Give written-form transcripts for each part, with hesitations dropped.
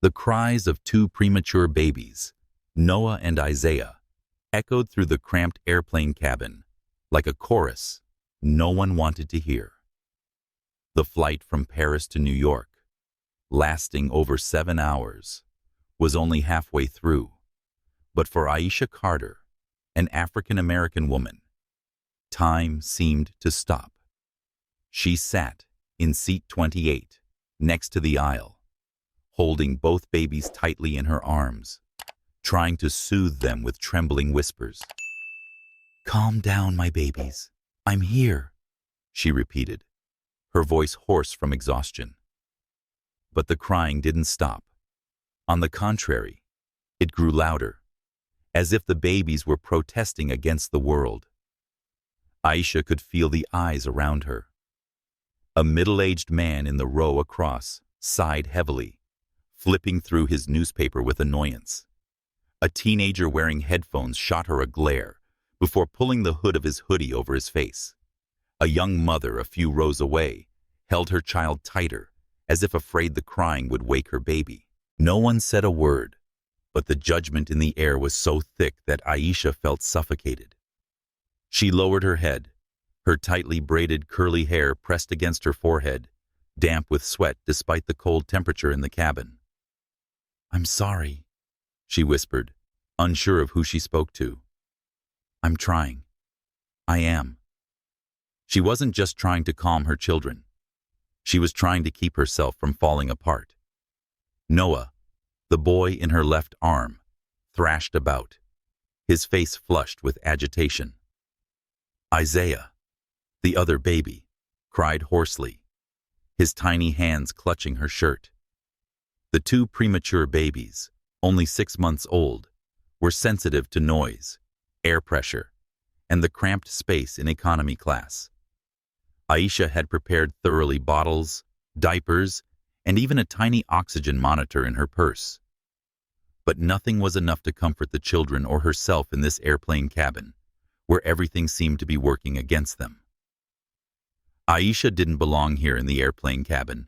The cries of two premature babies, Noah and Isaiah, echoed through the cramped airplane cabin like a chorus no one wanted to hear. The flight from Paris to New York, lasting over 7 hours, was only halfway through. But for Aisha Carter, an African-American woman, time seemed to stop. She sat in seat 28, next to the aisle, holding both babies tightly in her arms, trying to soothe them with trembling whispers. "Calm down, my babies. I'm here," she repeated, her voice hoarse from exhaustion. But the crying didn't stop. On the contrary, it grew louder, as if the babies were protesting against the world. Aisha could feel the eyes around her. A middle-aged man in the row across sighed heavily, flipping through his newspaper with annoyance. A teenager wearing headphones shot her a glare before pulling the hood of his hoodie over his face. A young mother a few rows away held her child tighter, as if afraid the crying would wake her baby. No one said a word, but the judgment in the air was so thick that Aisha felt suffocated. She lowered her head, her tightly braided curly hair pressed against her forehead, damp with sweat despite the cold temperature in the cabin. "I'm sorry," she whispered, unsure of who she spoke to. "I'm trying. I am." She wasn't just trying to calm her children. She was trying to keep herself from falling apart. Noah, the boy in her left arm, thrashed about, his face flushed with agitation. Isaiah, the other baby, cried hoarsely, his tiny hands clutching her shirt. The two premature babies, only 6 months old, were sensitive to noise, air pressure, and the cramped space in economy class. Aisha had prepared thoroughly bottles, diapers, and even a tiny oxygen monitor in her purse. But nothing was enough to comfort the children or herself in this airplane cabin, where everything seemed to be working against them. Aisha didn't belong here in the airplane cabin,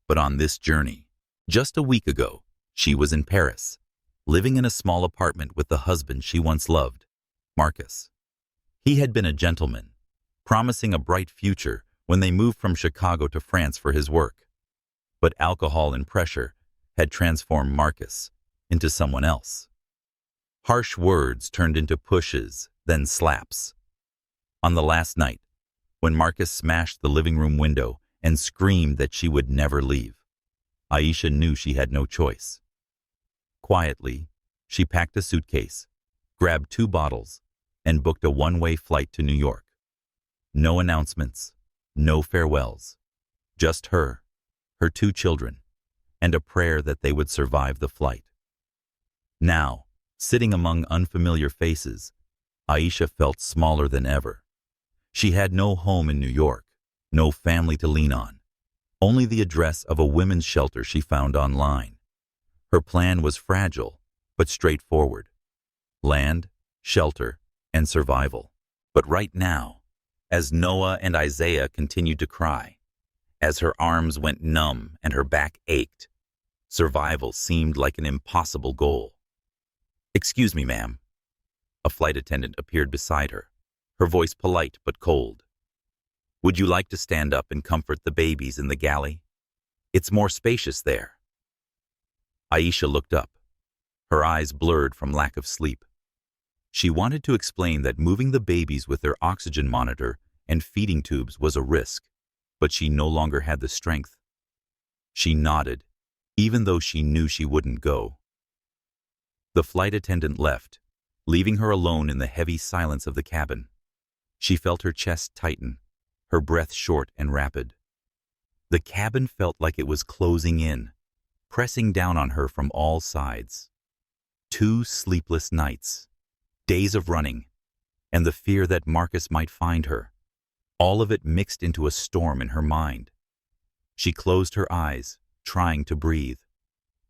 but on this journey. Just a week ago, she was in Paris, living in a small apartment with the husband she once loved, Marcus. He had been a gentleman, promising a bright future when they moved from Chicago to France for his work. But alcohol and pressure had transformed Marcus into someone else. Harsh words turned into pushes, then slaps. On the last night, when Marcus smashed the living room window and screamed that she would never leave, Aisha knew she had no choice. Quietly, she packed a suitcase, grabbed 2 bottles, and booked a one-way flight to New York. No announcements, no farewells, just her 2 children, and a prayer that they would survive the flight. Now, sitting among unfamiliar faces, Aisha felt smaller than ever. She had no home in New York, no family to lean on, only the address of a women's shelter she found online. Her plan was fragile, but straightforward: land, shelter, and survival. But right now, as Noah and Isaiah continued to cry, as her arms went numb and her back ached, survival seemed like an impossible goal. "Excuse me, ma'am." A flight attendant appeared beside her, her voice polite but cold. "Would you like to stand up and comfort the babies in the galley? It's more spacious there." Aisha looked up, her eyes blurred from lack of sleep. She wanted to explain that moving the babies with their oxygen monitor and feeding tubes was a risk, but she no longer had the strength. She nodded, even though she knew she wouldn't go. The flight attendant left, leaving her alone in the heavy silence of the cabin. She felt her chest tighten, her breath short and rapid. The cabin felt like it was closing in, pressing down on her from all sides. 2 sleepless nights, days of running, and the fear that Marcus might find her, all of it mixed into a storm in her mind. She closed her eyes, trying to breathe,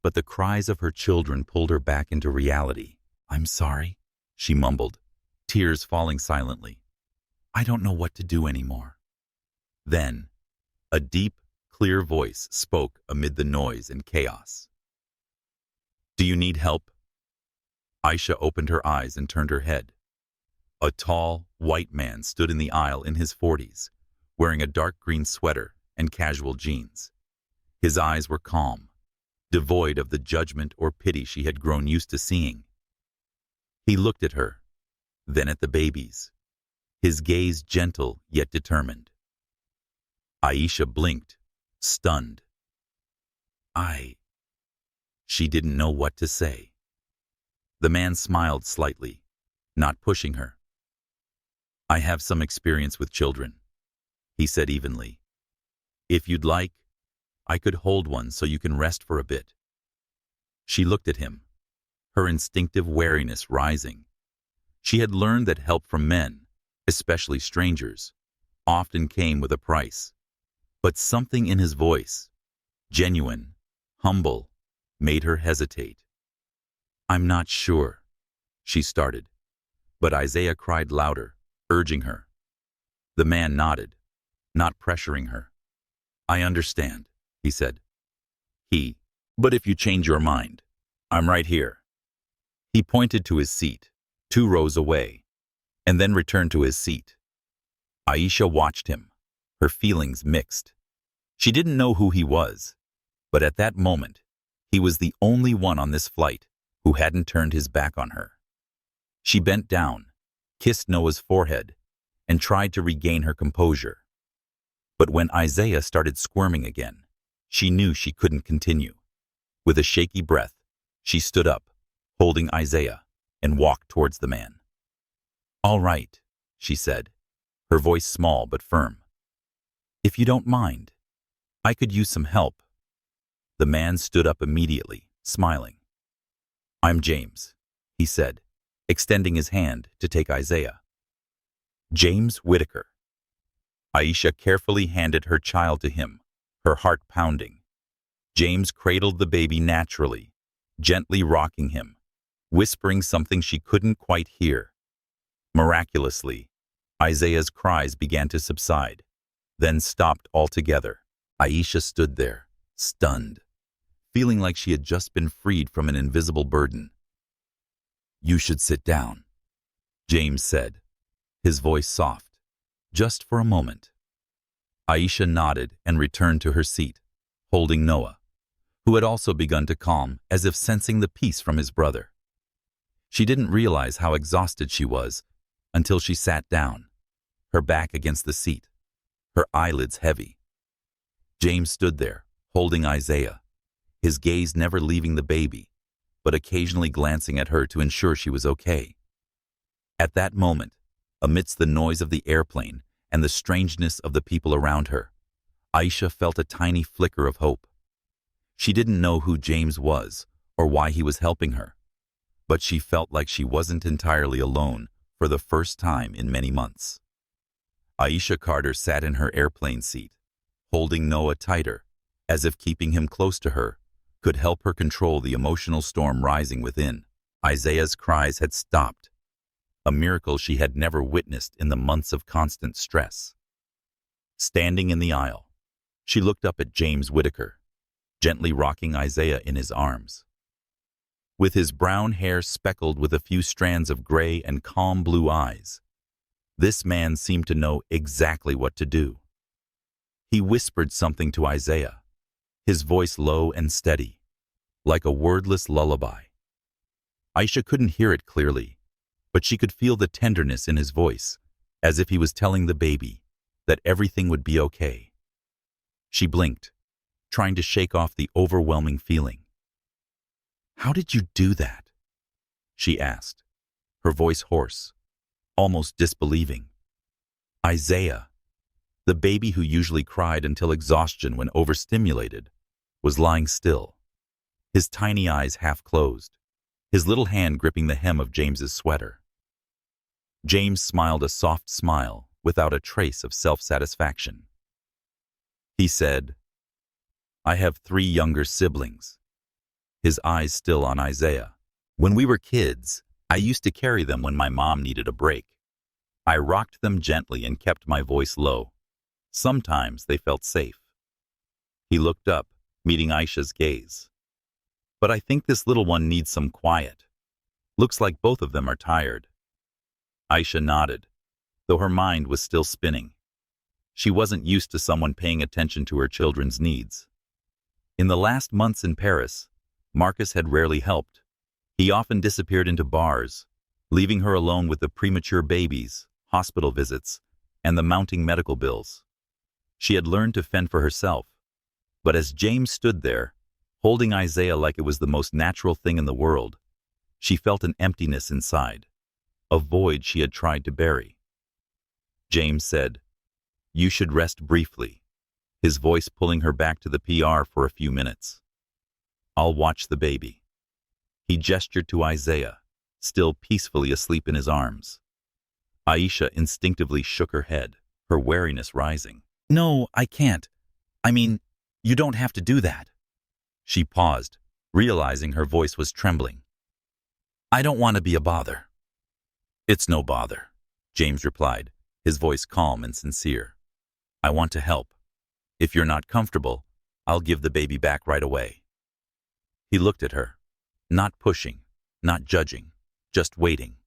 but the cries of her children pulled her back into reality. "I'm sorry," she mumbled, tears falling silently. "I don't know what to do anymore." Then, a deep, clear voice spoke amid the noise and chaos. Do you need help? Aisha opened her eyes and turned her head. A tall, white man stood in the aisle in his 40s, wearing a dark green sweater and casual jeans. His eyes were calm, devoid of the judgment or pity she had grown used to seeing. He looked at her, then at the babies, his gaze gentle yet determined. Aisha blinked, stunned. She didn't know what to say. The man smiled slightly, not pushing her. I have some experience with children, he said evenly. If you'd like, I could hold one so you can rest for a bit. She looked at him, her instinctive wariness rising. She had learned that help from men, especially strangers, often came with a price. But something in his voice, genuine, humble, made her hesitate. I'm not sure, she started, but Isaiah cried louder, urging her. The man nodded, not pressuring her. I understand, he said. But if you change your mind, I'm right here. He pointed to his seat, 2 rows away, and then returned to his seat. Aisha watched him, her feelings mixed. She didn't know who he was, but at that moment, he was the only one on this flight who hadn't turned his back on her. She bent down, kissed Noah's forehead, and tried to regain her composure. But when Isaiah started squirming again, she knew she couldn't continue. With a shaky breath, she stood up, holding Isaiah, and walked towards the man. All right, she said, her voice small but firm. If you don't mind, I could use some help. The man stood up immediately, smiling. I'm James, he said, extending his hand to take Isaiah. James Whitaker. Aisha carefully handed her child to him, her heart pounding. James cradled the baby naturally, gently rocking him, whispering something she couldn't quite hear. Miraculously, Isaiah's cries began to subside, then stopped altogether. Aisha stood there, stunned, feeling like she had just been freed from an invisible burden. You should sit down, James said, his voice soft, just for a moment. Aisha nodded and returned to her seat, holding Noah, who had also begun to calm as if sensing the peace from his brother. She didn't realize how exhausted she was until she sat down, her back against the seat, her eyelids heavy. James stood there, holding Isaiah, his gaze never leaving the baby, but occasionally glancing at her to ensure she was okay. At that moment, amidst the noise of the airplane and the strangeness of the people around her, Aisha felt a tiny flicker of hope. She didn't know who James was or why he was helping her, but she felt like she wasn't entirely alone for the first time in many months. Aisha Carter sat in her airplane seat, holding Noah tighter, as if keeping him close to her could help her control the emotional storm rising within. Isaiah's cries had stopped, a miracle she had never witnessed in the months of constant stress. Standing in the aisle, she looked up at James Whitaker, gently rocking Isaiah in his arms. With his brown hair speckled with a few strands of gray and calm blue eyes, this man seemed to know exactly what to do. He whispered something to Isaiah, his voice low and steady, like a wordless lullaby. Aisha couldn't hear it clearly, but she could feel the tenderness in his voice, as if he was telling the baby that everything would be okay. She blinked, trying to shake off the overwhelming feeling. How did you do that? She asked, her voice hoarse, almost disbelieving. Isaiah, the baby who usually cried until exhaustion when overstimulated, was lying still, his tiny eyes half closed, his little hand gripping the hem of James's sweater. James smiled a soft smile without a trace of self-satisfaction. He said, I have 3 younger siblings. His eyes still on Isaiah. When we were kids, I used to carry them when my mom needed a break. I rocked them gently and kept my voice low. Sometimes they felt safe. He looked up, meeting Aisha's gaze. But I think this little one needs some quiet. Looks like both of them are tired. Aisha nodded, though her mind was still spinning. She wasn't used to someone paying attention to her children's needs. In the last months in Paris, Marcus had rarely helped. He often disappeared into bars, leaving her alone with the premature babies, hospital visits, and the mounting medical bills. She had learned to fend for herself, but as James stood there, holding Isaiah like it was the most natural thing in the world, she felt an emptiness inside, a void she had tried to bury. James said, "You should rest briefly," his voice pulling her back to the PR for a few minutes. "I'll watch the baby." He gestured to Isaiah, still peacefully asleep in his arms. Aisha instinctively shook her head, her wariness rising. "No, I can't. I mean, you don't have to do that." She paused, realizing her voice was trembling. "I don't want to be a bother." "It's no bother," James replied, his voice calm and sincere. "I want to help. If you're not comfortable, I'll give the baby back right away." He looked at her, not pushing, not judging, just waiting.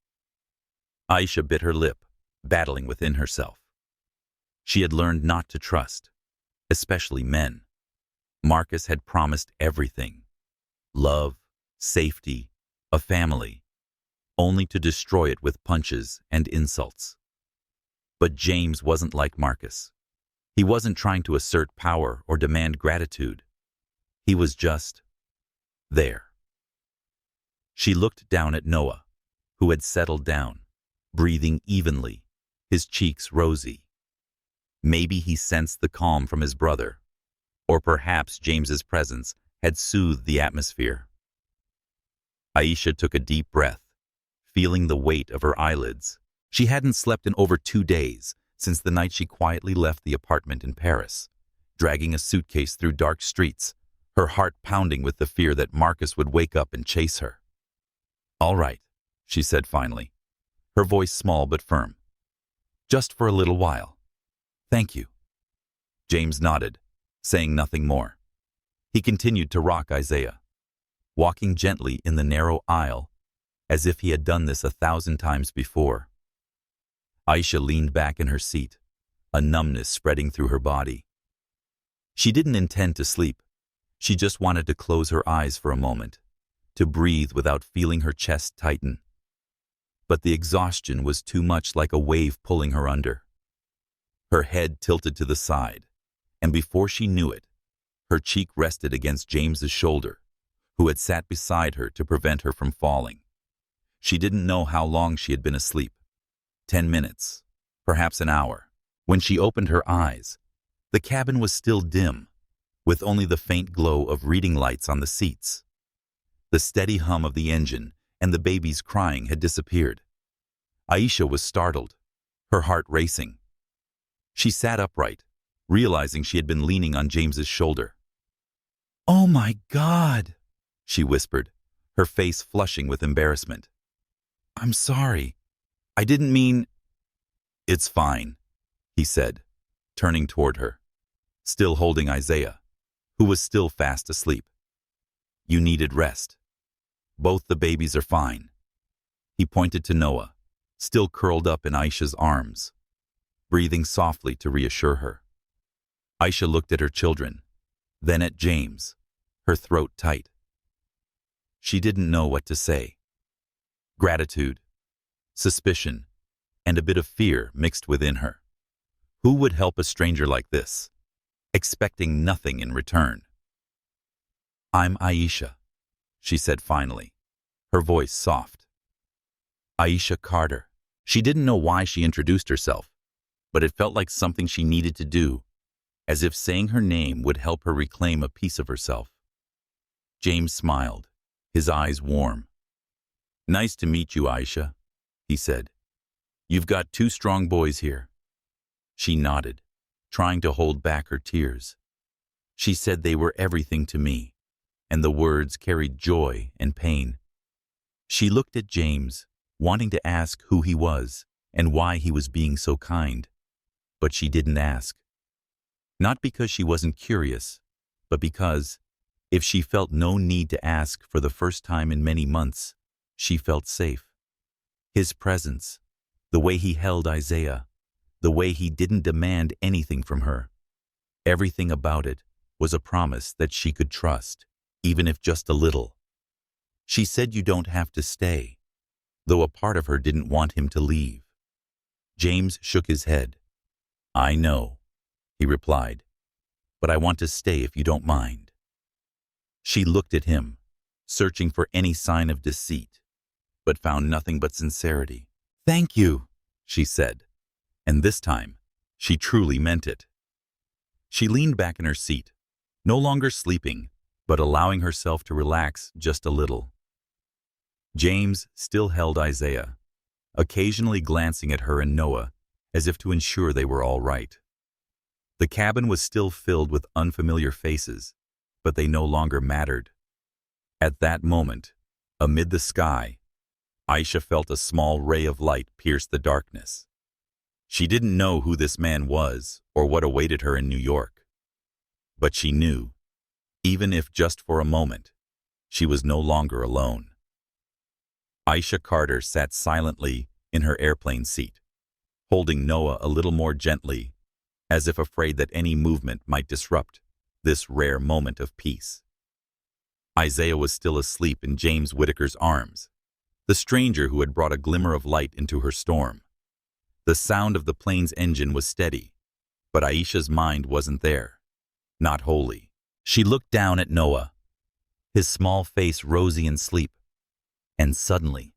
Aisha bit her lip, battling within herself. She had learned not to trust, especially men. Marcus had promised everything: love, safety, a family, only to destroy it with punches and insults. But James wasn't like Marcus. He wasn't trying to assert power or demand gratitude. He was just there. She looked down at Noah, who had settled down, breathing evenly, his cheeks rosy. Maybe he sensed the calm from his brother, or perhaps James's presence had soothed the atmosphere. Aisha took a deep breath, feeling the weight of her eyelids. She hadn't slept in over 2 days, since the night she quietly left the apartment in Paris, dragging a suitcase through dark streets, her heart pounding with the fear that Marcus would wake up and chase her. "All right," she said finally, her voice small but firm. "Just for a little while. Thank you." James nodded, saying nothing more. He continued to rock Isaiah, walking gently in the narrow aisle, as if he had done this 1,000 times before. Aisha leaned back in her seat, a numbness spreading through her body. She didn't intend to sleep. She just wanted to close her eyes for a moment, to breathe without feeling her chest tighten. But the exhaustion was too much like a wave pulling her under. Her head tilted to the side, and before she knew it, her cheek rested against James's shoulder, who had sat beside her to prevent her from falling. She didn't know how long she had been asleep. 10 minutes, perhaps an hour. When she opened her eyes, the cabin was still dim, with only the faint glow of reading lights on the seats. The steady hum of the engine and the baby's crying had disappeared. Aisha was startled, her heart racing. She sat upright, realizing she had been leaning on James's shoulder. "Oh my God," she whispered, her face flushing with embarrassment. "I'm sorry. I didn't mean—" "It's fine," he said, turning toward her, still holding Isaiah, who was still fast asleep. "You needed rest. Both the babies are fine." He pointed to Noah, still curled up in Aisha's arms, breathing softly to reassure her. Aisha looked at her children, then at James, her throat tight. She didn't know what to say. Gratitude, suspicion, and a bit of fear mixed within her. Who would help a stranger like this, expecting nothing in return? "I'm Aisha," she said finally, her voice soft. Aisha Carter. She didn't know why she introduced herself, but it felt like something she needed to do, as if saying her name would help her reclaim a piece of herself. James smiled, his eyes warm. "Nice to meet you, Aisha," he said. "You've got 2 strong boys here." She nodded, trying to hold back her tears. She said they were everything to me, and the words carried joy and pain. She looked at James, wanting to ask who he was and why he was being so kind, but she didn't ask. Not because she wasn't curious, but because, If she felt no need to ask for the first time in many months, she felt safe. His presence, the way he held Isaiah, the way he didn't demand anything from her, everything about it was a promise that she could trust, even if just a little. She said, "You don't have to stay," though a part of her didn't want him to leave. James shook his head. "I know," he replied, "but I want to stay if you don't mind." She looked at him, searching for any sign of deceit, but found nothing but sincerity. "Thank you," she said, and this time she truly meant it. She leaned back in her seat, no longer sleeping, but allowing herself to relax just a little. James still held Isaiah, occasionally glancing at her and Noah as if to ensure they were all right. The cabin was still filled with unfamiliar faces, but they no longer mattered. At that moment, amid the sky, Aisha felt a small ray of light pierce the darkness. She didn't know who this man was or what awaited her in New York. But she knew, even if just for a moment, she was no longer alone. Aisha Carter sat silently in her airplane seat, holding Noah a little more gently, as if afraid that any movement might disrupt this rare moment of peace. Isaiah was still asleep in James Whitaker's arms, the stranger who had brought a glimmer of light into her storm. The sound of the plane's engine was steady, but Aisha's mind wasn't there, not wholly. She looked down at Noah, his small face rosy in sleep, and suddenly,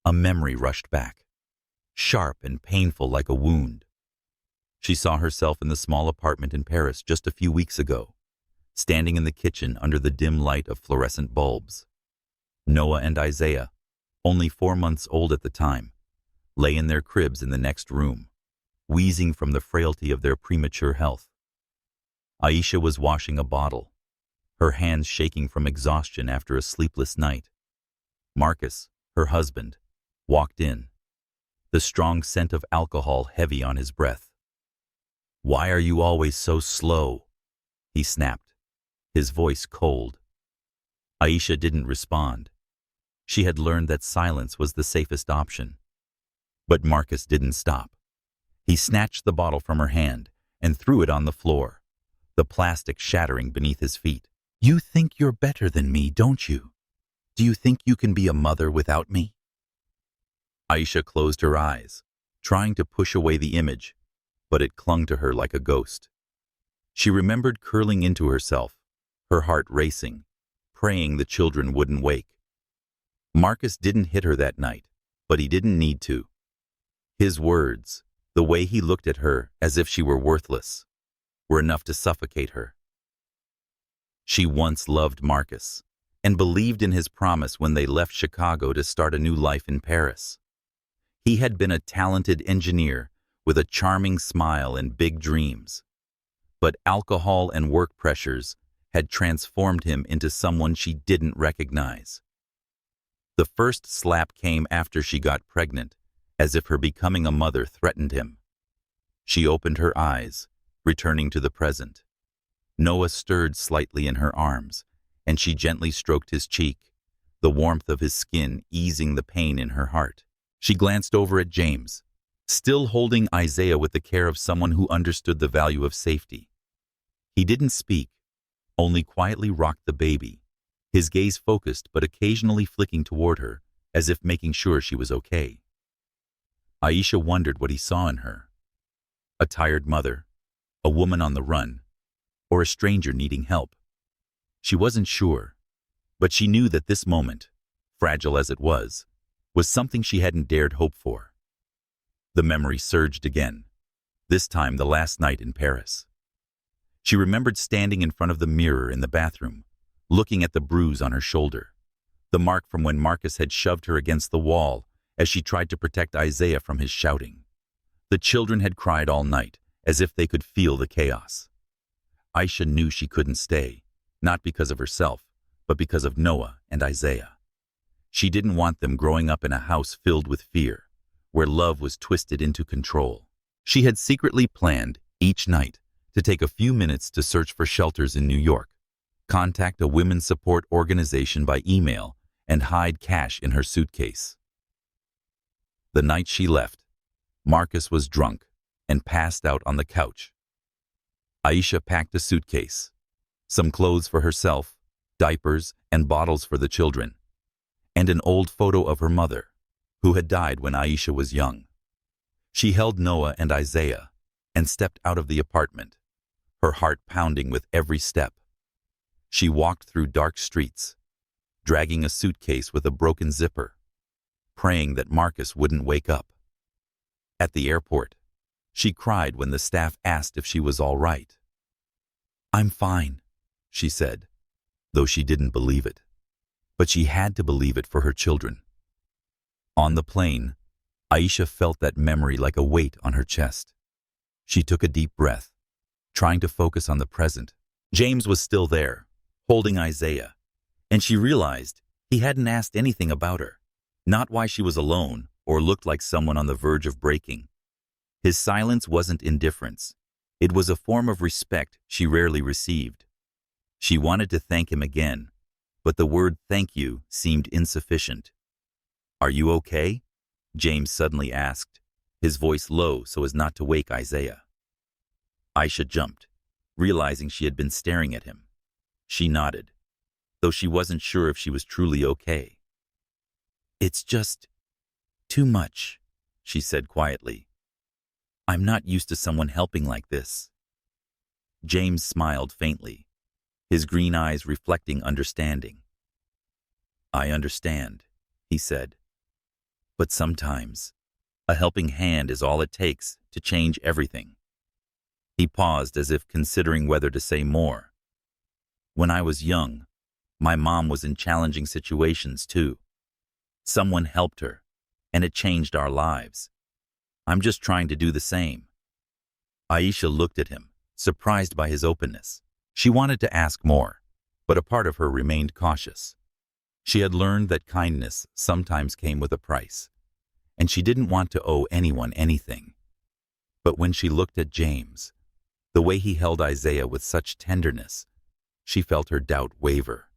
a memory rushed back, sharp and painful like a wound. She saw herself in the small apartment in Paris just a few weeks ago, standing in the kitchen under the dim light of fluorescent bulbs. Noah and Isaiah, only 4 months old at the time, lay in their cribs in the next room, wheezing from the frailty of their premature health. Aisha was washing a bottle, her hands shaking from exhaustion after a sleepless night. Marcus, her husband, walked in, the strong scent of alcohol heavy on his breath. "Why are you always so slow?" he snapped, his voice cold. Aisha didn't respond. She had learned that silence was the safest option. But Marcus didn't stop. He snatched the bottle from her hand and threw it on the floor, the plastic shattering beneath his feet. "You think you're better than me, don't you? Do you think you can be a mother without me?" Aisha closed her eyes, trying to push away the image, but it clung to her like a ghost. She remembered curling into herself, her heart racing, praying the children wouldn't wake. Marcus didn't hit her that night, but he didn't need to. His words, the way he looked at her as if she were worthless, were enough to suffocate her. She once loved Marcus and believed in his promise when they left Chicago to start a new life in Paris. He had been a talented engineer with a charming smile and big dreams. But alcohol and work pressures had transformed him into someone she didn't recognize. The first slap came after she got pregnant, as if her becoming a mother threatened him. She opened her eyes, returning to the present. Noah stirred slightly in her arms, and she gently stroked his cheek, the warmth of his skin easing the pain in her heart. She glanced over at James, still holding Isaiah with the care of someone who understood the value of safety. He didn't speak, only quietly rocked the baby, his gaze focused but occasionally flicking toward her, as if making sure she was okay. Aisha wondered what he saw in her. A tired mother, a woman on the run, or a stranger needing help. She wasn't sure, but she knew that this moment, fragile as it was something she hadn't dared hope for. The memory surged again, this time the last night in Paris. She remembered standing in front of the mirror in the bathroom, looking at the bruise on her shoulder, the mark from when Marcus had shoved her against the wall as she tried to protect Isaiah from his shouting. The children had cried all night, as if they could feel the chaos. Aisha knew she couldn't stay, not because of herself, but because of Noah and Isaiah. She didn't want them growing up in a house filled with fear, where love was twisted into control. She had secretly planned, each night, to take a few minutes to search for shelters in New York, contact a women's support organization by email, and hide cash in her suitcase. The night she left, Marcus was drunk and passed out on the couch. Aisha packed a suitcase, some clothes for herself, diapers and bottles for the children, and an old photo of her mother, who had died when Aisha was young. She held Noah and Isaiah and stepped out of the apartment, her heart pounding with every step. She walked through dark streets, dragging a suitcase with a broken zipper, praying that Marcus wouldn't wake up. At the airport, she cried when the staff asked if she was all right. "I'm fine," she said, though she didn't believe it. But she had to believe it for her children. On the plane, Aisha felt that memory like a weight on her chest. She took a deep breath, trying to focus on the present. James was still there, holding Isaiah, and she realized he hadn't asked anything about her, not why she was alone or looked like someone on the verge of breaking. His silence wasn't indifference. It was a form of respect she rarely received. She wanted to thank him again, but the word thank you seemed insufficient. "Are you okay?" James suddenly asked, his voice low so as not to wake Isaiah. Aisha jumped, realizing she had been staring at him. She nodded, though she wasn't sure if she was truly okay. "It's just too much," she said quietly. "I'm not used to someone helping like this." James smiled faintly, his green eyes reflecting understanding. "I understand," he said. "But sometimes, a helping hand is all it takes to change everything." He paused as if considering whether to say more. "When I was young, my mom was in challenging situations too. Someone helped her, and it changed our lives. I'm just trying to do the same." Aisha looked at him, surprised by his openness. She wanted to ask more, but a part of her remained cautious. She had learned that kindness sometimes came with a price, and she didn't want to owe anyone anything. But when she looked at James, the way he held Isaiah with such tenderness, she felt her doubt waver.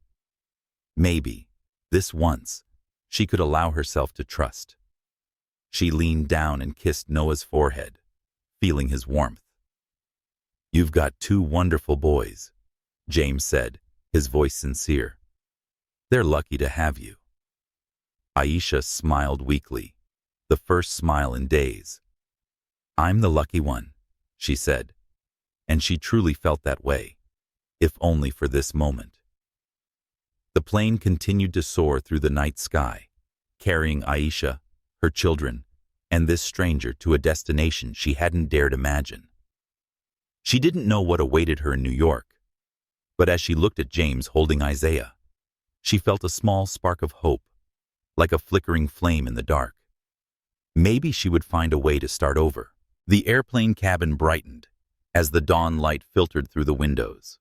Maybe, this once, she could allow herself to trust. She leaned down and kissed Noah's forehead, feeling his warmth. "You've got two wonderful boys," James said, his voice sincere. "They're lucky to have you." Aisha smiled weakly, the first smile in days. "I'm the lucky one," she said, and she truly felt that way, if only for this moment. The plane continued to soar through the night sky, carrying Aisha, her children, and this stranger to a destination she hadn't dared imagine. She didn't know what awaited her in New York, but as she looked at James holding Isaiah, she felt a small spark of hope, like a flickering flame in the dark. Maybe she would find a way to start over. The airplane cabin brightened as the dawn light filtered through the windows.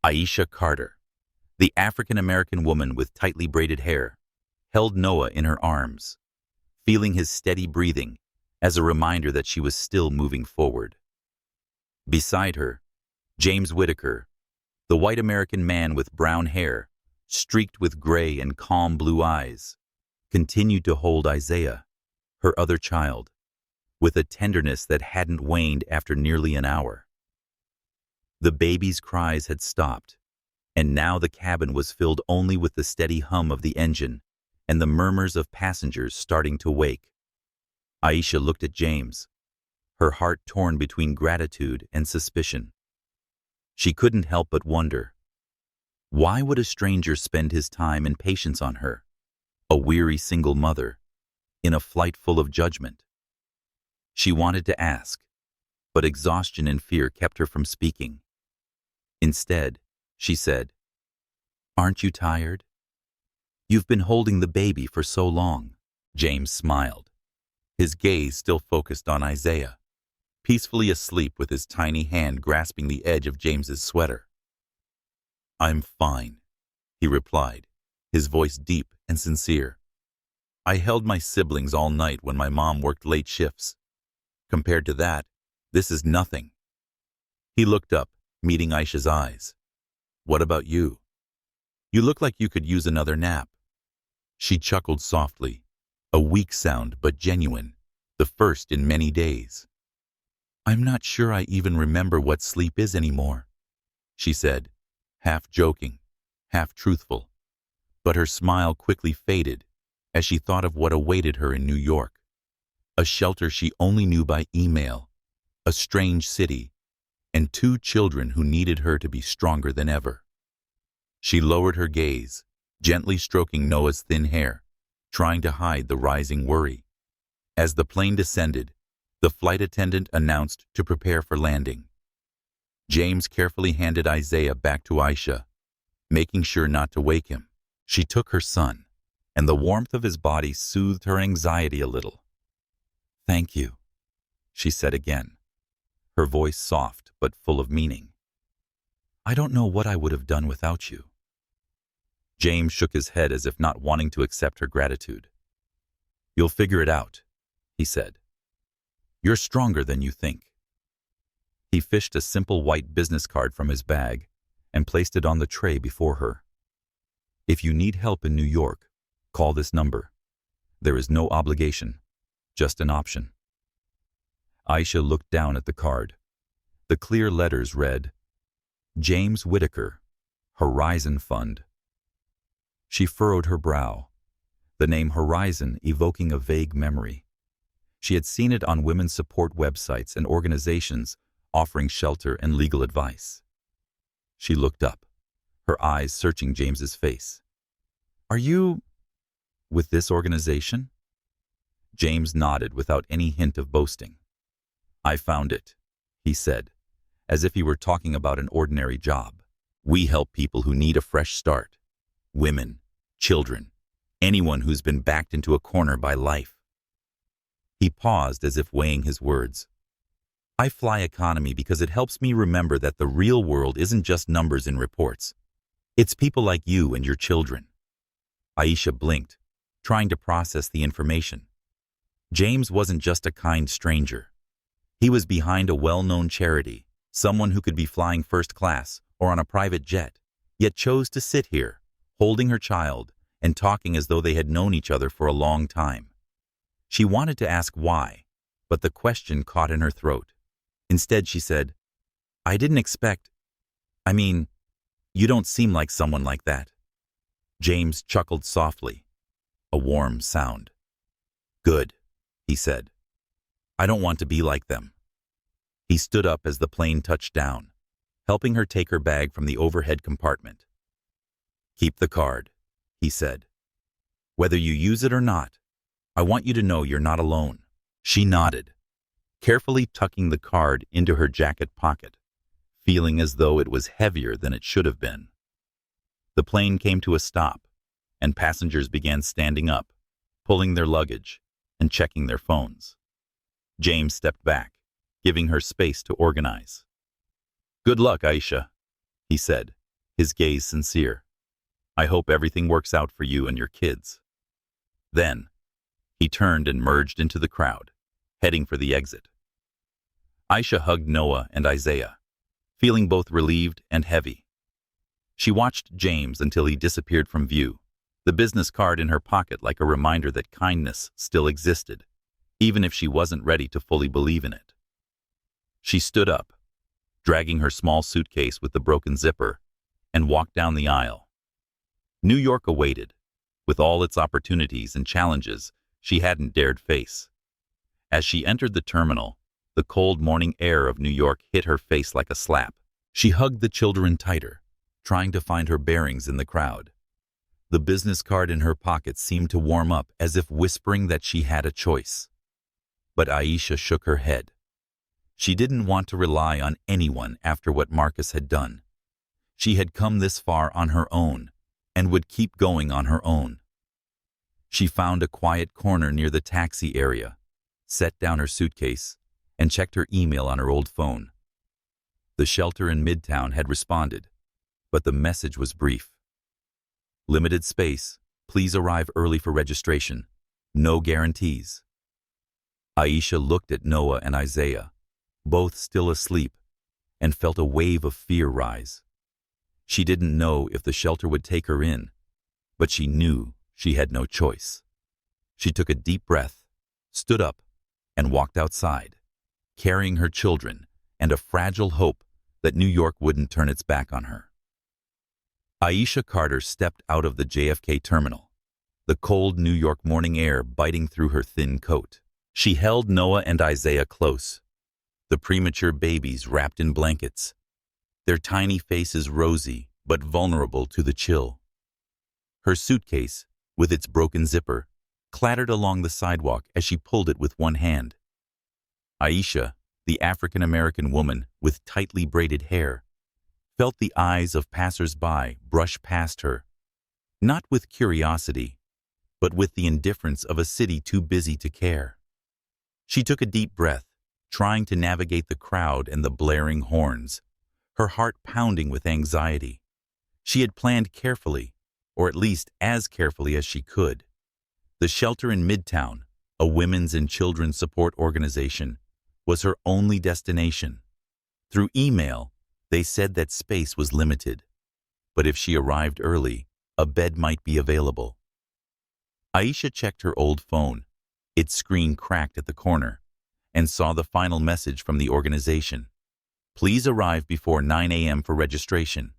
Aisha Carter, the African-American woman with tightly braided hair, held Noah in her arms, feeling his steady breathing as a reminder that she was still moving forward. Beside her, James Whitaker, the white American man with brown hair, streaked with gray and calm blue eyes, continued to hold Isaiah, her other child, with a tenderness that hadn't waned after nearly an hour. The baby's cries had stopped, and now the cabin was filled only with the steady hum of the engine and the murmurs of passengers starting to wake. Aisha looked at James, her heart torn between gratitude and suspicion. She couldn't help but wonder, why would a stranger spend his time and patience on her, a weary single mother, in a flight full of judgment? She wanted to ask, but exhaustion and fear kept her from speaking. Instead, she said, "Aren't you tired? You've been holding the baby for so long." James smiled, his gaze still focused on Isaiah, peacefully asleep with his tiny hand grasping the edge of James's sweater. "I'm fine," he replied, his voice deep and sincere. "I held my siblings all night when my mom worked late shifts. Compared to that, this is nothing." He looked up, meeting Aisha's eyes. What about you? You look like you could use another nap." She chuckled softly, a weak sound but genuine, the first in many days. "I'm not sure I even remember what sleep is anymore," she said, half joking, half truthful. But her smile quickly faded as she thought of what awaited her in New York. A shelter she only knew by email, a strange city, and 2 children who needed her to be stronger than ever. She lowered her gaze, gently stroking Noah's thin hair, trying to hide the rising worry. As the plane descended, the flight attendant announced to prepare for landing. James carefully handed Isaiah back to Aisha, making sure not to wake him. She took her son, and the warmth of his body soothed her anxiety a little. "Thank you," she said again, her voice soft but full of meaning. "I don't know what I would have done without you." James shook his head as if not wanting to accept her gratitude. "You'll figure it out," he said. "You're stronger than you think." He fished a simple white business card from his bag and placed it on the tray before her. "If you need help in New York, call this number. There is no obligation, just an option." Aisha looked down at the card. The clear letters read, "James Whitaker, Horizon Fund." She furrowed her brow, the name Horizon evoking a vague memory. She had seen it on women's support websites and organizations offering shelter and legal advice. She looked up, her eyes searching James's face. "Are you with this organization?" James nodded without any hint of boasting. "I found it," he said, as if he were talking about an ordinary job. "We help people who need a fresh start. Women, children, anyone who's been backed into a corner by life." He paused as if weighing his words. "I fly economy because it helps me remember that the real world isn't just numbers in reports. It's people like you and your children." Aisha blinked, trying to process the information. James wasn't just a kind stranger. He was behind a well-known charity, someone who could be flying first class or on a private jet, yet chose to sit here, holding her child and talking as though they had known each other for a long time. She wanted to ask why, but the question caught in her throat. Instead, she said, "I didn't expect... you don't seem like someone like that." James chuckled softly, a warm sound. "Good," he said. "I don't want to be like them." He stood up as the plane touched down, helping her take her bag from the overhead compartment. "Keep the card," he said. "Whether you use it or not, I want you to know you're not alone." She nodded, carefully tucking the card into her jacket pocket, feeling as though it was heavier than it should have been. The plane came to a stop, and passengers began standing up, pulling their luggage, and checking their phones. James stepped back, giving her space to organize. "Good luck, Aisha," he said, his gaze sincere. "I hope everything works out for you and your kids." Then, he turned and merged into the crowd, heading for the exit. Aisha hugged Noah and Isaiah, feeling both relieved and heavy. She watched James until he disappeared from view, the business card in her pocket like a reminder that kindness still existed, even if she wasn't ready to fully believe in it. She stood up, dragging her small suitcase with the broken zipper, and walked down the aisle. New York awaited, with all its opportunities and challenges she hadn't dared face. As she entered the terminal, the cold morning air of New York hit her face like a slap. She hugged the children tighter, trying to find her bearings in the crowd. The business card in her pocket seemed to warm up as if whispering that she had a choice. But Aisha shook her head. She didn't want to rely on anyone after what Marcus had done. She had come this far on her own and would keep going on her own. She found a quiet corner near the taxi area, set down her suitcase, and checked her email on her old phone. The shelter in Midtown had responded, but the message was brief. "Limited space. Please arrive early for registration. No guarantees." Aisha looked at Noah and Isaiah, both still asleep, and felt a wave of fear rise. She didn't know if the shelter would take her in, but she knew she had no choice. She took a deep breath, stood up, and walked outside, carrying her children and a fragile hope that New York wouldn't turn its back on her. Aisha Carter stepped out of the JFK terminal, the cold New York morning air biting through her thin coat. She held Noah and Isaiah close, the premature babies wrapped in blankets, their tiny faces rosy but vulnerable to the chill. Her suitcase, with its broken zipper, clattered along the sidewalk as she pulled it with one hand. Aisha, the African-American woman with tightly braided hair, felt the eyes of passers-by brush past her, not with curiosity, but with the indifference of a city too busy to care. She took a deep breath, trying to navigate the crowd and the blaring horns, her heart pounding with anxiety. She had planned carefully, or at least as carefully as she could. The shelter in Midtown, a women's and children's support organization, was her only destination. Through email, they said that space was limited, but if she arrived early, a bed might be available. Aisha checked her old phone. Its screen cracked at the corner, and saw the final message from the organization. Please arrive before 9 a.m. for registration.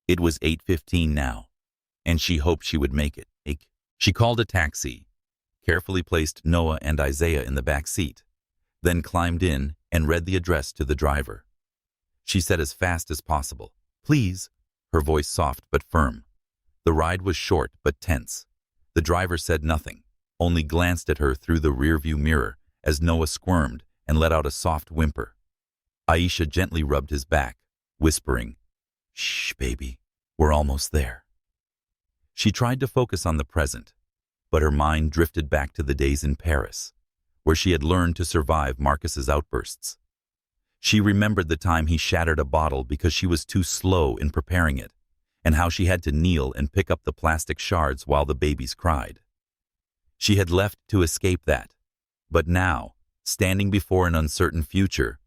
It was 8:15 now, and she hoped she would make it. She called a taxi, carefully placed Noah and Isaiah in the back seat, then climbed in and read the address to the driver. She said as fast as possible, "Please," her voice soft but firm. The ride was short but tense. The driver said nothing, only glanced at her through the rearview mirror as Noah squirmed and let out a soft whimper. Aisha gently rubbed his back, whispering, "Shh, baby, we're almost there." She tried to focus on the present, but her mind drifted back to the days in Paris, where she had learned to survive Marcus's outbursts. She remembered the time he shattered a bottle because she was too slow in preparing it, and how she had to kneel and pick up the plastic shards while the babies cried. She had left to escape that, but now, standing before an uncertain future,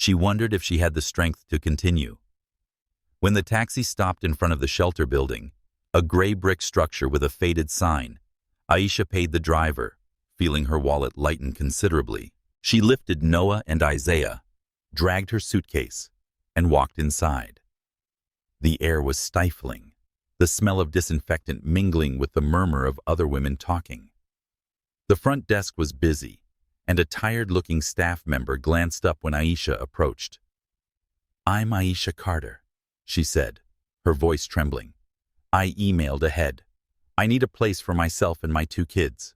she wondered if she had the strength to continue. When the taxi stopped in front of the shelter building, a gray brick structure with a faded sign, Aisha paid the driver, feeling her wallet lighten considerably. She lifted Noah and Isaiah, dragged her suitcase, and walked inside. The air was stifling, the smell of disinfectant mingling with the murmur of other women talking. The front desk was busy, and a tired-looking staff member glanced up when Aisha approached. "I'm Aisha Carter," she said, her voice trembling. "I emailed ahead. I need a place for myself and my 2 kids."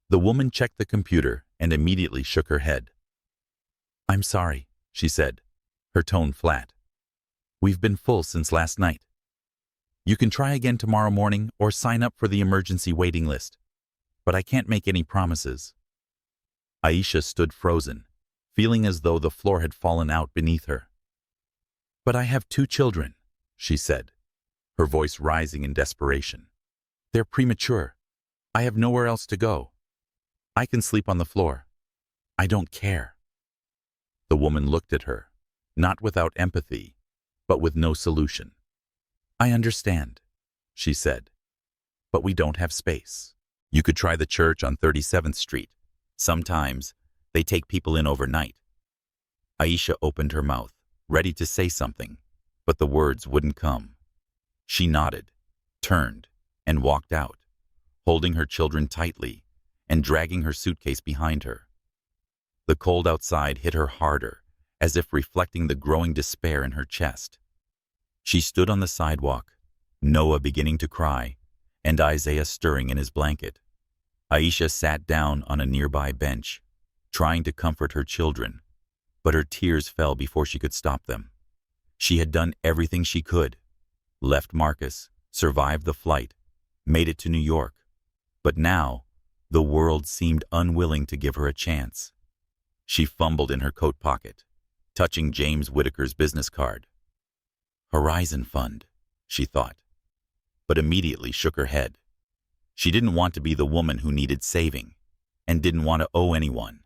The woman checked the computer and immediately shook her head. "I'm sorry," she said, her tone flat. "We've been full since last night. You can try again tomorrow morning or sign up for the emergency waiting list, but I can't make any promises." Aisha stood frozen, feeling as though the floor had fallen out beneath her. "But I have 2 children," she said, her voice rising in desperation. "They're premature. I have nowhere else to go. I can sleep on the floor. I don't care." The woman looked at her, not without empathy, but with no solution. "I understand," she said, "but we don't have space. You could try the church on 37th Street. Sometimes they take people in overnight." Aisha opened her mouth, ready to say something, but the words wouldn't come. She nodded, turned, and walked out, holding her children tightly and dragging her suitcase behind her. The cold outside hit her harder, as if reflecting the growing despair in her chest. She stood on the sidewalk, Noah beginning to cry, and Isaiah stirring in his blanket. Aisha sat down on a nearby bench, trying to comfort her children, but her tears fell before she could stop them. She had done everything she could, left Marcus, survived the flight, made it to New York, but now the world seemed unwilling to give her a chance. She fumbled in her coat pocket, touching James Whitaker's business card. Horizon Fund, she thought, but immediately shook her head. She didn't want to be the woman who needed saving, and didn't want to owe anyone,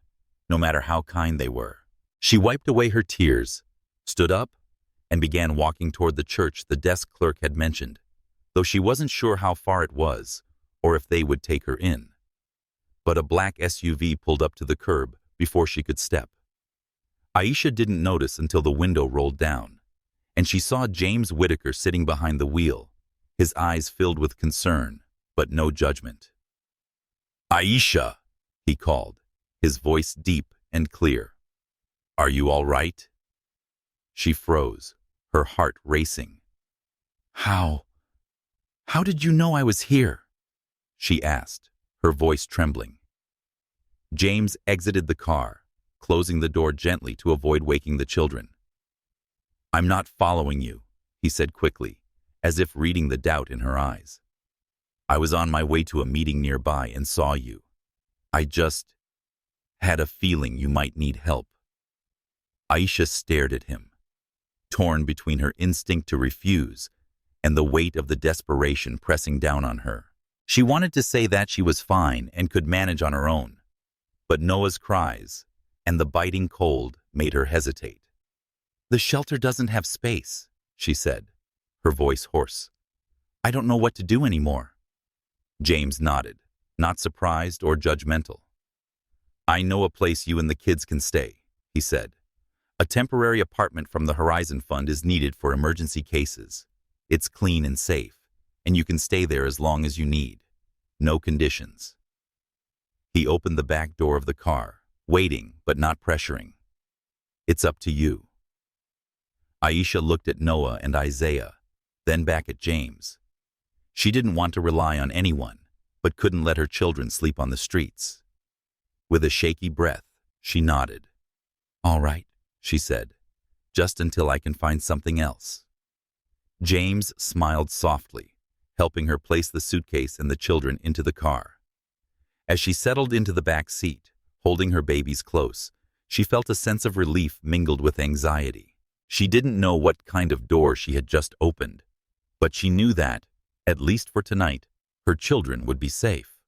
no matter how kind they were. She wiped away her tears, stood up, and began walking toward the church the desk clerk had mentioned, though she wasn't sure how far it was or if they would take her in. But a black SUV pulled up to the curb before she could step. Aisha didn't notice until the window rolled down, and she saw James Whitaker sitting behind the wheel, his eyes filled with concern, but no judgment. "Aisha," he called, his voice deep and clear. "Are you all right?" She froze, her heart racing. How did you know I was here?" she asked, her voice trembling. James exited the car, closing the door gently to avoid waking the children. "I'm not following you," he said quickly, as if reading the doubt in her eyes. "I was on my way to a meeting nearby and saw you. I just had a feeling you might need help." Aisha stared at him, torn between her instinct to refuse and the weight of the desperation pressing down on her. She wanted to say that she was fine and could manage on her own, but Noah's cries and the biting cold made her hesitate. "The shelter doesn't have space," she said, her voice hoarse. "I don't know what to do anymore." James nodded, not surprised or judgmental. "I know a place you and the kids can stay," he said. "A temporary apartment from the Horizon Fund is needed for emergency cases. It's clean and safe, and you can stay there as long as you need. No conditions." He opened the back door of the car, waiting but not pressuring. "It's up to you." Aisha looked at Noah and Isaiah, then back at James. She didn't want to rely on anyone, but couldn't let her children sleep on the streets. With a shaky breath, she nodded. "All right," she said, "just until I can find something else." James smiled softly, helping her place the suitcase and the children into the car. As she settled into the back seat, holding her babies close, she felt a sense of relief mingled with anxiety. She didn't know what kind of door she had just opened, but she knew that, at least for tonight, her children would be safe.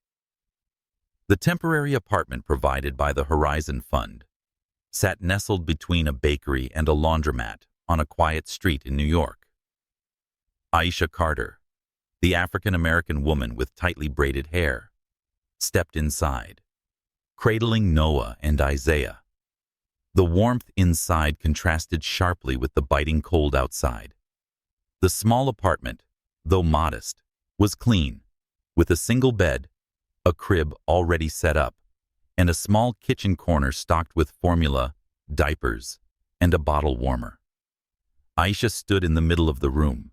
The temporary apartment provided by the Horizon Fund sat nestled between a bakery and a laundromat on a quiet street in New York. Aisha Carter, the African-American woman with tightly braided hair, stepped inside, cradling Noah and Isaiah. The warmth inside contrasted sharply with the biting cold outside. The small apartment, though modest, was clean, with a single bed, a crib already set up, and a small kitchen corner stocked with formula, diapers, and a bottle warmer. Aisha stood in the middle of the room,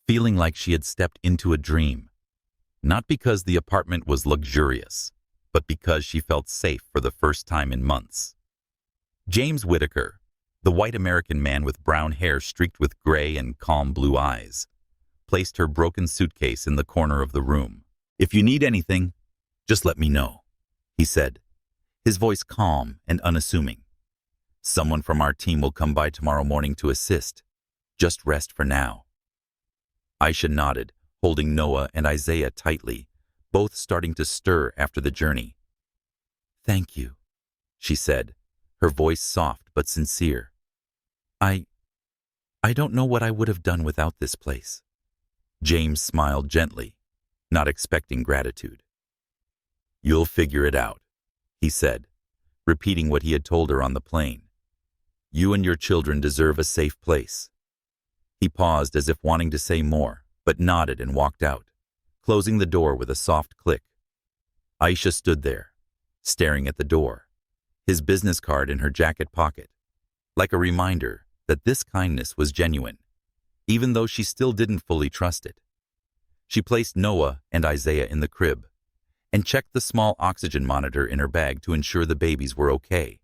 feeling like she had stepped into a dream, not because the apartment was luxurious, but because she felt safe for the first time in months. James Whitaker, the white American man with brown hair streaked with gray and calm blue eyes, placed her broken suitcase in the corner of the room. "If you need anything, just let me know," he said, his voice calm and unassuming. "Someone from our team will come by tomorrow morning to assist. Just rest for now." Aisha nodded, holding Noah and Isaiah tightly, both starting to stir after the journey. "Thank you," she said, her voice soft but sincere. I don't know what I would have done without this place." James smiled gently, not expecting gratitude. "You'll figure it out," he said, repeating what he had told her on the plane. "You and your children deserve a safe place." He paused as if wanting to say more, but nodded and walked out, closing the door with a soft click. Aisha stood there, staring at the door, his business card in her jacket pocket, like a reminder that this kindness was genuine, even though she still didn't fully trust it. She placed Noah and Isaiah in the crib and checked the small oxygen monitor in her bag to ensure the babies were okay.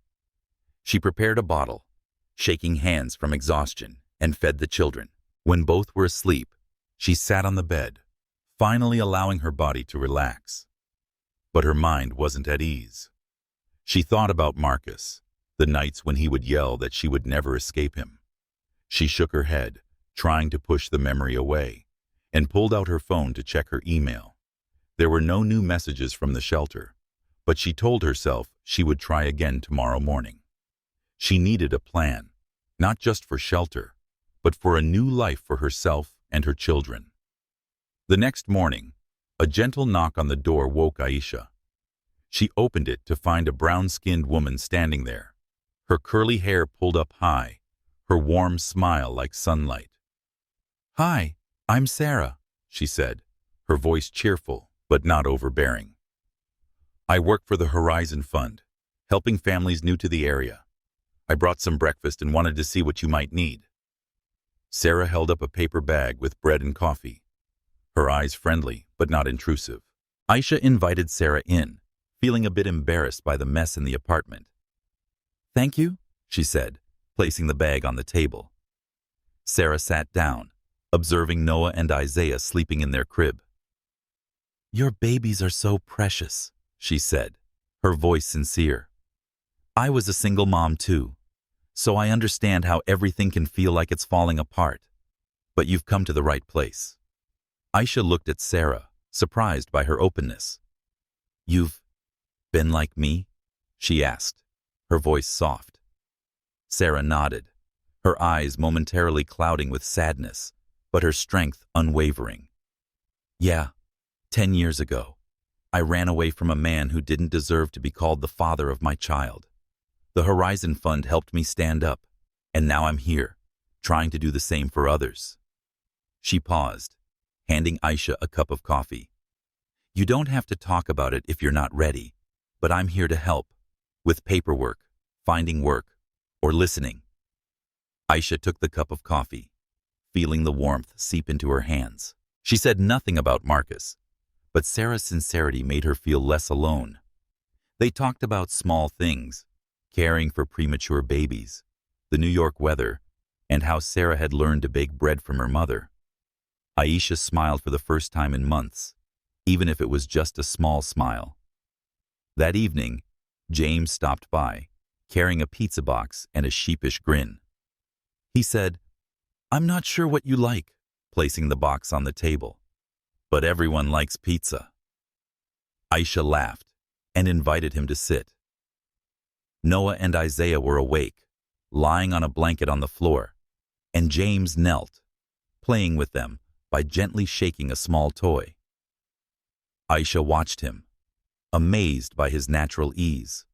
She prepared a bottle, shaking hands from exhaustion, and fed the children. When both were asleep, she sat on the bed, finally allowing her body to relax. But her mind wasn't at ease. She thought about Marcus, the nights when he would yell that she would never escape him. She shook her head, trying to push the memory away, and pulled out her phone to check her email. There were no new messages from the shelter, but she told herself she would try again tomorrow morning. She needed a plan, not just for shelter, but for a new life for herself and her children. The next morning, a gentle knock on the door woke Aisha. She opened it to find a brown-skinned woman standing there, her curly hair pulled up high, her warm smile like sunlight. "Hi, I'm Sarah," she said, her voice cheerful but not overbearing. "I work for the Horizon Fund, helping families new to the area. I brought some breakfast and wanted to see what you might need." Sarah held up a paper bag with bread and coffee, her eyes friendly but not intrusive. Aisha invited Sarah in, feeling a bit embarrassed by the mess in the apartment. "Thank you," she said, placing the bag on the table. Sarah sat down, observing Noah and Isaiah sleeping in their crib. "Your babies are so precious," she said, her voice sincere. "I was a single mom too, so I understand how everything can feel like it's falling apart. But you've come to the right place." Aisha looked at Sarah, surprised by her openness. "You've been like me?" she asked, her voice soft. Sarah nodded, her eyes momentarily clouding with sadness, but her strength unwavering. "Yeah, 10 years ago, I ran away from a man who didn't deserve to be called the father of my child. The Horizon Fund helped me stand up, and now I'm here, trying to do the same for others." She paused, handing Aisha a cup of coffee. "You don't have to talk about it if you're not ready, but I'm here to help, with paperwork, finding work, or listening." Aisha took the cup of coffee, feeling the warmth seep into her hands. She said nothing about Marcus, but Sarah's sincerity made her feel less alone. They talked about small things, caring for premature babies, the New York weather, and how Sarah had learned to bake bread from her mother. Aisha smiled for the first time in months, even if it was just a small smile. That evening, James stopped by, carrying a pizza box and a sheepish grin. He said, "I'm not sure what you like," placing the box on the table, "but everyone likes pizza." Aisha laughed and invited him to sit. Noah and Isaiah were awake, lying on a blanket on the floor, and James knelt, playing with them by gently shaking a small toy. Aisha watched him, amazed by his natural ease.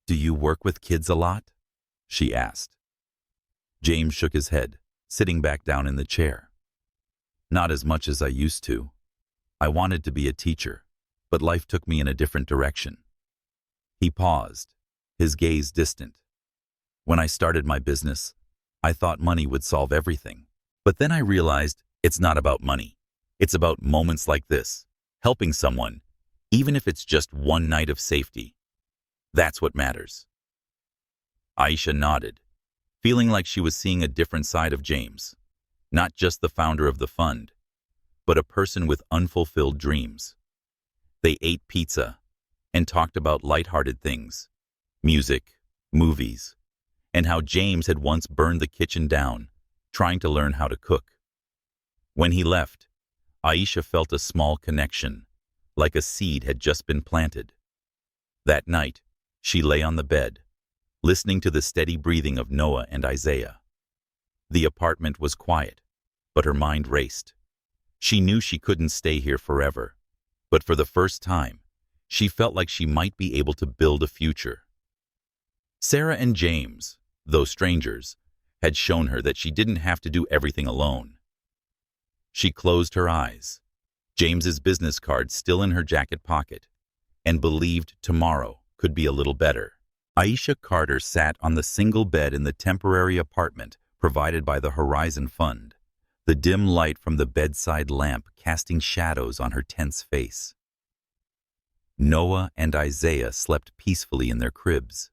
"Do you work with kids a lot?" she asked. James shook his head, sitting back down in the chair. "Not as much as I used to. I wanted to be a teacher, but life took me in a different direction." He paused, his gaze distant. "When I started my business, I thought money would solve everything. But then I realized it's not about money. It's about moments like this, helping someone, even if it's just one night of safety. That's what matters." Aisha nodded, feeling like she was seeing a different side of James, not just the founder of the fund, but a person with unfulfilled dreams. They ate pizza and talked about lighthearted things, music, movies, and how James had once burned the kitchen down, trying to learn how to cook. When he left, Aisha felt a small connection, like a seed had just been planted. That night, she lay on the bed, listening to the steady breathing of Noah and Isaiah. The apartment was quiet, but her mind raced. She knew she couldn't stay here forever, but for the first time, she felt like she might be able to build a future. Sarah and James, though strangers, had shown her that she didn't have to do everything alone. She closed her eyes, James's business card still in her jacket pocket, and believed tomorrow could be a little better. Aisha Carter sat on the single bed in the temporary apartment provided by the Horizon Fund, the dim light from the bedside lamp casting shadows on her tense face. Noah and Isaiah slept peacefully in their cribs,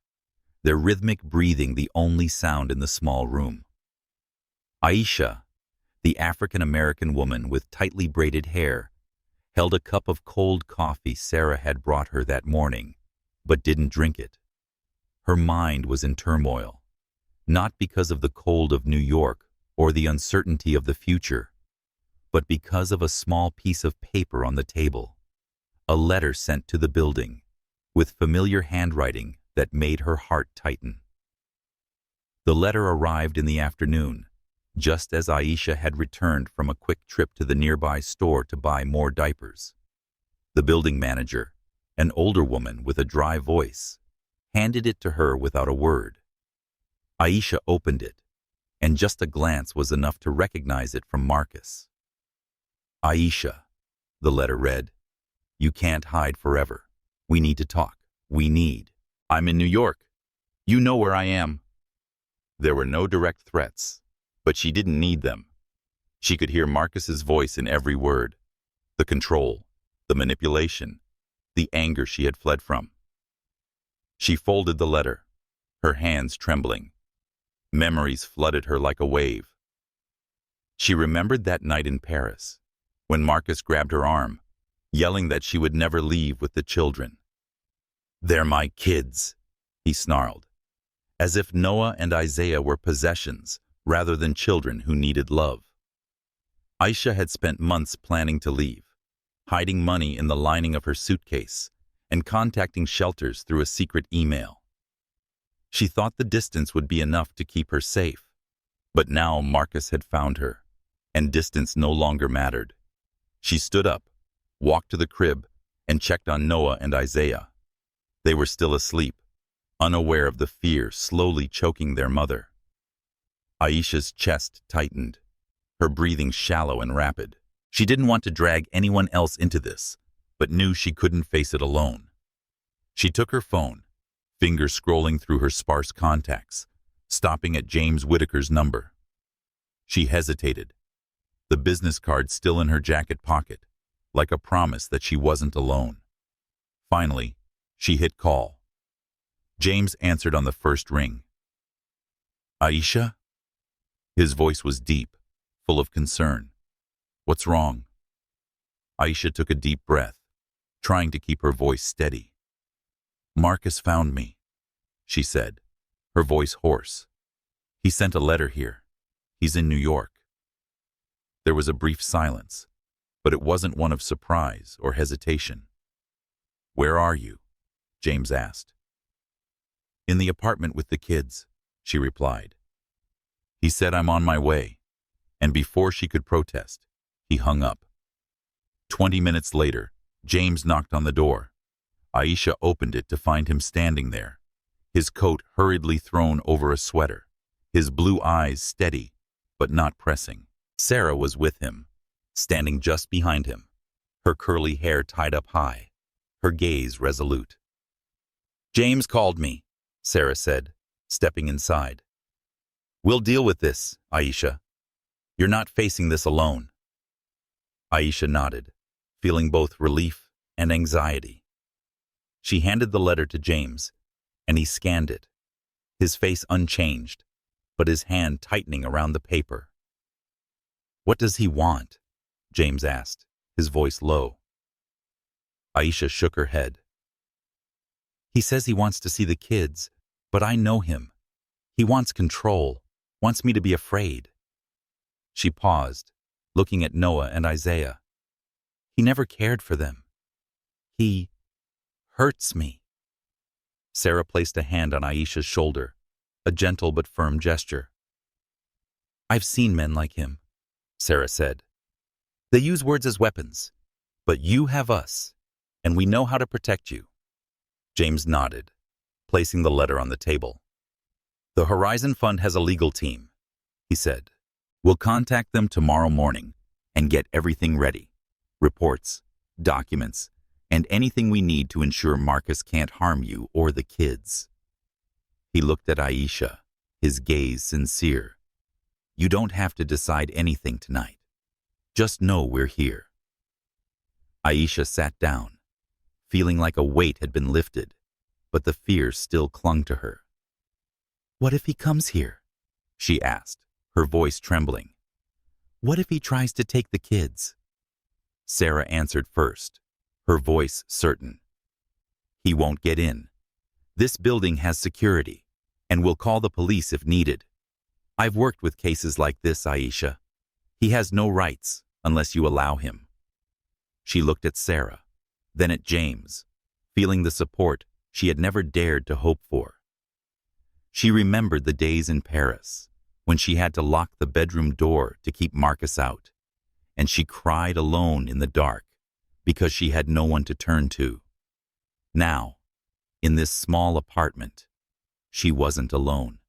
their rhythmic breathing the only sound in the small room. Aisha, the African-American woman with tightly braided hair, held a cup of cold coffee Sarah had brought her that morning, but didn't drink it. Her mind was in turmoil, not because of the cold of New York or the uncertainty of the future, but because of a small piece of paper on the table, a letter sent to the building, with familiar handwriting that made her heart tighten. The letter arrived in the afternoon, just as Aisha had returned from a quick trip to the nearby store to buy more diapers. The building manager, an older woman with a dry voice, handed it to her without a word. Aisha opened it, and just a glance was enough to recognize it from Marcus. Aisha, the letter read, "You can't hide forever. We need to talk. I'm in New York. You know where I am." There were no direct threats, but she didn't need them. She could hear Marcus's voice in every word, the control, the manipulation, the anger she had fled from. She folded the letter, her hands trembling. Memories flooded her like a wave. She remembered that night in Paris, when Marcus grabbed her arm, yelling that she would never leave with the children. "They're my kids," he snarled, as if Noah and Isaiah were possessions rather than children who needed love. Aisha had spent months planning to leave, hiding money in the lining of her suitcase and contacting shelters through a secret email. She thought the distance would be enough to keep her safe, but now Marcus had found her, and distance no longer mattered. She stood up, walked to the crib, and checked on Noah and Isaiah. They were still asleep, unaware of the fear slowly choking their mother. Aisha's chest tightened, her breathing shallow and rapid. She didn't want to drag anyone else into this, but knew she couldn't face it alone. She took her phone, fingers scrolling through her sparse contacts, stopping at James Whitaker's number. She hesitated, the business card still in her jacket pocket, like a promise that she wasn't alone. Finally, she hit call. James answered on the first ring. "Aisha?" His voice was deep, full of concern. "What's wrong?" Aisha took a deep breath, trying to keep her voice steady. "Marcus found me," she said, her voice hoarse. "He sent a letter here. He's in New York." There was a brief silence, but it wasn't one of surprise or hesitation. "Where are you?" James asked. "In the apartment with the kids," she replied. "He said I'm on my way," and before she could protest, he hung up. 20 minutes later, James knocked on the door. Aisha opened it to find him standing there, his coat hurriedly thrown over a sweater, his blue eyes steady, but not pressing. Sarah was with him, standing just behind him, her curly hair tied up high, her gaze resolute. "James called me," Sarah said, stepping inside. "We'll deal with this, Aisha. You're not facing this alone." Aisha nodded, feeling both relief and anxiety. She handed the letter to James, and he scanned it, his face unchanged, but his hand tightening around the paper. "What does he want?" James asked, his voice low. Aisha shook her head. "He says he wants to see the kids, but I know him. He wants control, wants me to be afraid." She paused, looking at Noah and Isaiah. "He never cared for them. He hurts me." Sarah placed a hand on Aisha's shoulder, a gentle but firm gesture. "I've seen men like him," Sarah said. "They use words as weapons, but you have us, and we know how to protect you." James nodded, placing the letter on the table. "The Horizon Fund has a legal team," he said. "We'll contact them tomorrow morning and get everything ready. Reports, documents, and anything we need to ensure Marcus can't harm you or the kids." He looked at Aisha, his gaze sincere. "You don't have to decide anything tonight. Just know we're here." Aisha sat down, feeling like a weight had been lifted, but the fear still clung to her. "What if he comes here?" she asked, her voice trembling. "What if he tries to take the kids?" Sarah answered first, her voice certain. "He won't get in. This building has security, and we'll call the police if needed. I've worked with cases like this, Aisha. He has no rights unless you allow him." She looked at Sarah, then at James, feeling the support she had never dared to hope for. She remembered the days in Paris, when she had to lock the bedroom door to keep Marcus out, and she cried alone in the dark because she had no one to turn to. Now, in this small apartment, she wasn't alone.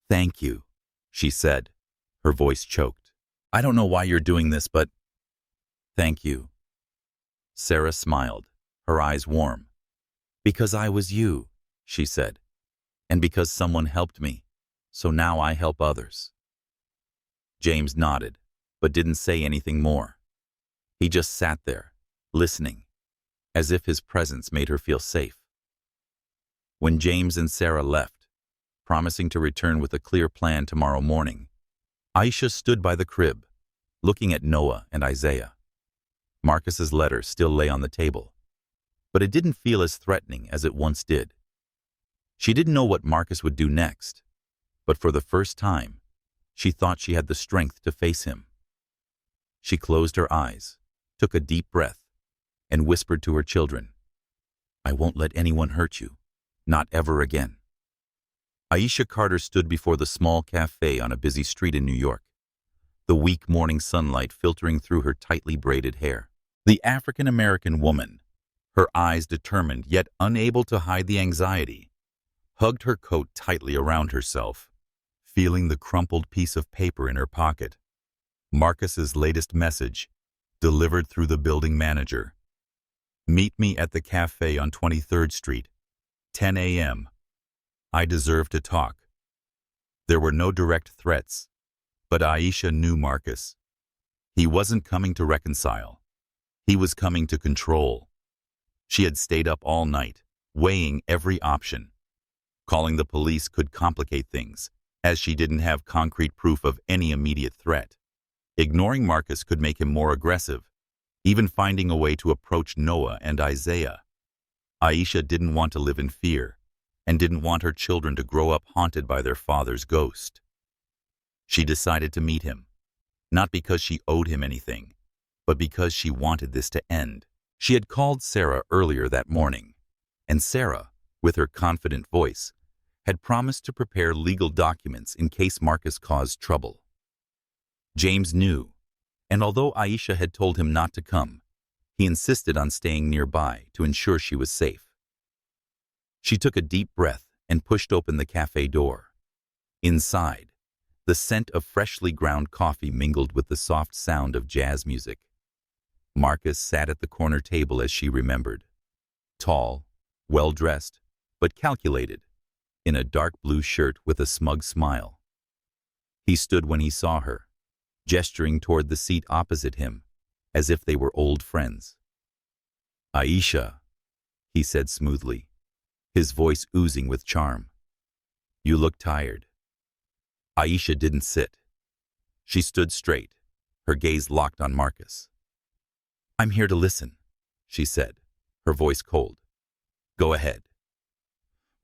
"Thank you," she said, her voice choked. "I don't know why you're doing this, but thank you." Sarah smiled, her eyes warm. "Because I was you," she said, "and because someone helped me, so now I help others." James nodded, but didn't say anything more. He just sat there, listening, as if his presence made her feel safe. When James and Sarah left, promising to return with a clear plan tomorrow morning, Aisha stood by the crib, looking at Noah and Isaiah. Marcus's letter still lay on the table, but it didn't feel as threatening as it once did. She didn't know what Marcus would do next, but for the first time, she thought she had the strength to face him. She closed her eyes, took a deep breath, and whispered to her children, "I won't let anyone hurt you, not ever again." Aisha Carter stood before the small cafe on a busy street in New York, the weak morning sunlight filtering through her tightly braided hair. The African-American woman, her eyes determined yet unable to hide the anxiety, hugged her coat tightly around herself, feeling the crumpled piece of paper in her pocket. Marcus's latest message, delivered through the building manager. "Meet me at the cafe on 23rd Street, 10 a.m. I deserve to talk." There were no direct threats, but Aisha knew Marcus. He wasn't coming to reconcile. He was coming to control. She had stayed up all night, weighing every option. Calling the police could complicate things, as she didn't have concrete proof of any immediate threat. Ignoring Marcus could make him more aggressive, even finding a way to approach Noah and Isaiah. Aisha didn't want to live in fear, and didn't want her children to grow up haunted by their father's ghost. She decided to meet him, not because she owed him anything, but because she wanted this to end. She had called Sarah earlier that morning, and Sarah, with her confident voice, had promised to prepare legal documents in case Marcus caused trouble. James knew, and although Aisha had told him not to come, he insisted on staying nearby to ensure she was safe. She took a deep breath and pushed open the cafe door. Inside, the scent of freshly ground coffee mingled with the soft sound of jazz music. Marcus sat at the corner table as she remembered. Tall, well-dressed, but calculated, in a dark blue shirt with a smug smile. He stood when he saw her, gesturing toward the seat opposite him, as if they were old friends. "Aisha," he said smoothly, his voice oozing with charm. "You look tired." Aisha didn't sit. She stood straight, her gaze locked on Marcus. "I'm here to listen," she said, her voice cold. "Go ahead."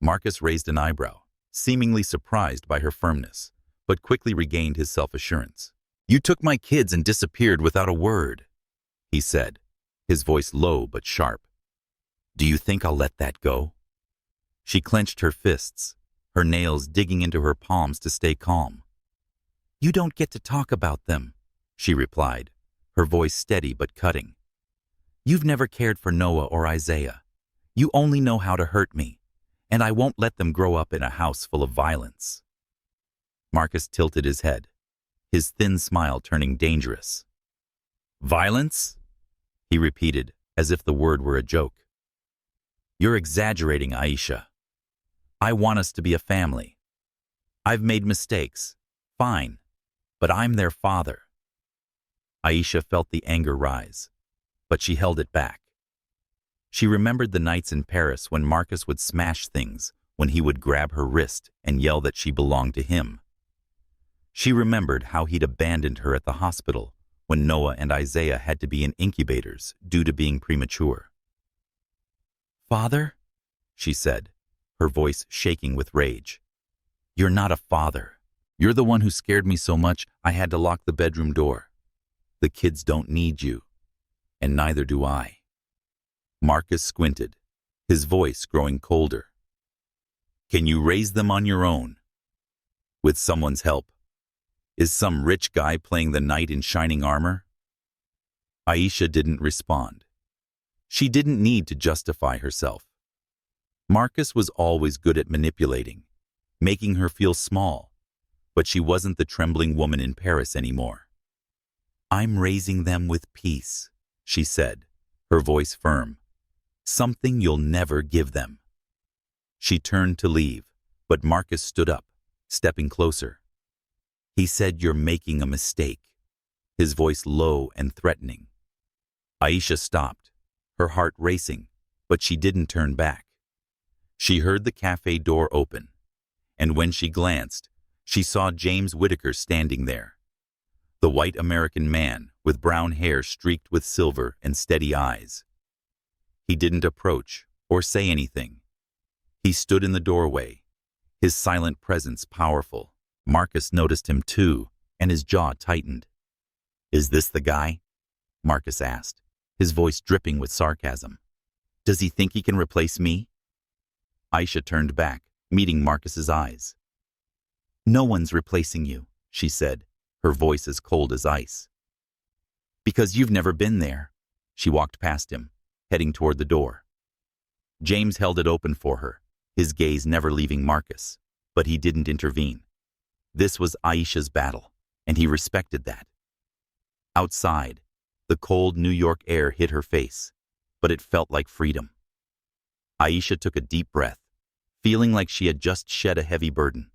Marcus raised an eyebrow, seemingly surprised by her firmness, but quickly regained his self-assurance. "You took my kids and disappeared without a word," he said, his voice low but sharp. "Do you think I'll let that go?" She clenched her fists, her nails digging into her palms to stay calm. "You don't get to talk about them," she replied, her voice steady but cutting. "You've never cared for Noah or Isaiah. You only know how to hurt me, and I won't let them grow up in a house full of violence." Marcus tilted his head, his thin smile turning dangerous. "Violence?" he repeated, as if the word were a joke. "You're exaggerating, Aisha. I want us to be a family. I've made mistakes, fine, but I'm their father." Aisha felt the anger rise, but she held it back. She remembered the nights in Paris when Marcus would smash things, when he would grab her wrist and yell that she belonged to him. She remembered how he'd abandoned her at the hospital when Noah and Isaiah had to be in incubators due to being premature. "Father?" she said, her voice shaking with rage. "You're not a father. You're the one who scared me so much I had to lock the bedroom door. The kids don't need you, and neither do I." Marcus squinted, his voice growing colder. "Can you raise them on your own?" With someone's help. Is some rich guy playing the knight in shining armor? Aisha didn't respond. She didn't need to justify herself. Marcus was always good at manipulating, making her feel small, but she wasn't the trembling woman in Paris anymore. I'm raising them with peace, she said, her voice firm. Something you'll never give them. She turned to leave, but Marcus stood up, stepping closer. He said, you're making a mistake, his voice low and threatening. Aisha stopped, her heart racing, but she didn't turn back. She heard the cafe door open, and when she glanced, she saw James Whittaker standing there. The white American man with brown hair streaked with silver and steady eyes. He didn't approach or say anything. He stood in the doorway, his silent presence powerful. Marcus noticed him too, and his jaw tightened. Is this the guy? Marcus asked, his voice dripping with sarcasm. Does he think he can replace me? Aisha turned back, meeting Marcus's eyes. No one's replacing you, she said, her voice as cold as ice. Because you've never been there. She walked past him, heading toward the door. James held it open for her, his gaze never leaving Marcus, but he didn't intervene. This was Aisha's battle, and he respected that. Outside, the cold New York air hit her face, but it felt like freedom. Aisha took a deep breath, feeling like she had just shed a heavy burden.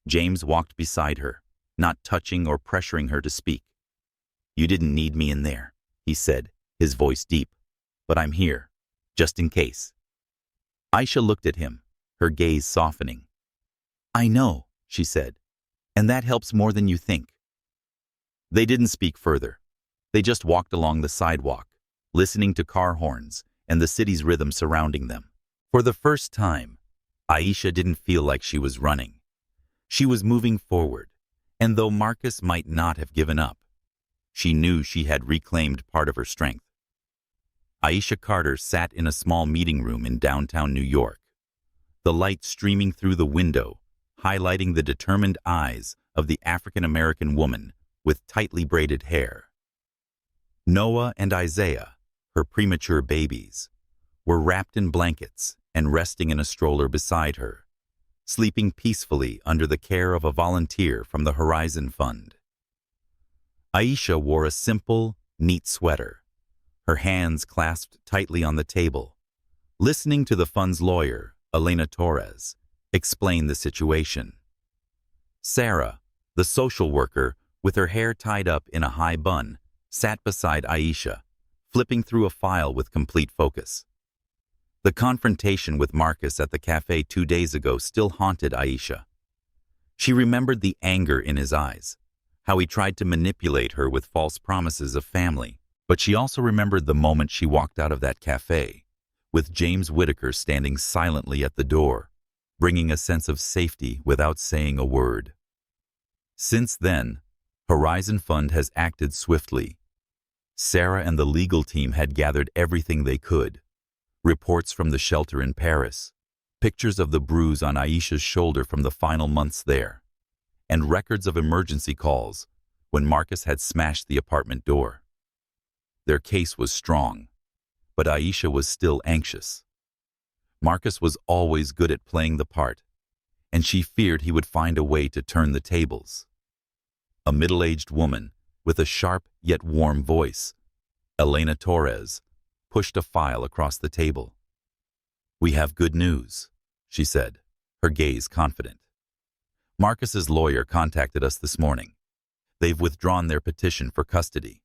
James walked beside her, not touching or pressuring her to speak. You didn't need me in there, he said, his voice deep, but I'm here, just in case. Aisha looked at him, her gaze softening. I know, she said, and that helps more than you think. They didn't speak further. They just walked along the sidewalk, listening to car horns and the city's rhythm surrounding them. For the first time, Aisha didn't feel like she was running. She was moving forward, and though Marcus might not have given up, she knew she had reclaimed part of her strength. Aisha Carter sat in a small meeting room in downtown New York, the light streaming through the window, highlighting the determined eyes of the African-American woman with tightly braided hair. Noah and Isaiah, her premature babies, were wrapped in blankets and resting in a stroller beside her, sleeping peacefully under the care of a volunteer from the Horizon Fund. Aisha wore a simple, neat sweater, her hands clasped tightly on the table, listening to the fund's lawyer, Elena Torres, explain the situation. Sarah, the social worker, with her hair tied up in a high bun, sat beside Aisha, flipping through a file with complete focus. The confrontation with Marcus at the cafe 2 days ago still haunted Aisha. She remembered the anger in his eyes, how he tried to manipulate her with false promises of family, but she also remembered the moment she walked out of that cafe, with James Whittaker standing silently at the door, bringing a sense of safety without saying a word. Since then, Horizon Fund has acted swiftly. Sarah and the legal team had gathered everything they could. Reports from the shelter in Paris, pictures of the bruise on Aisha's shoulder from the final months there, and records of emergency calls when Marcus had smashed the apartment door. Their case was strong, but Aisha was still anxious. Marcus was always good at playing the part, and she feared he would find a way to turn the tables. A middle-aged woman with a sharp yet warm voice, Elena Torres, pushed a file across the table. We have good news, she said, her gaze confident. Marcus's lawyer contacted us this morning. They've withdrawn their petition for custody.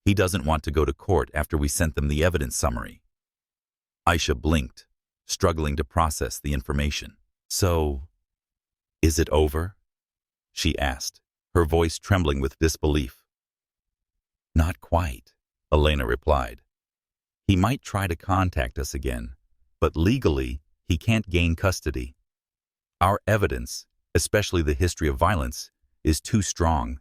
He doesn't want to go to court after we sent them the evidence summary. Aisha blinked, struggling to process the information. So, is it over? She asked, her voice trembling with disbelief. Not quite, Elena replied. He might try to contact us again, but legally, he can't gain custody. Our evidence, especially the history of violence, is too strong.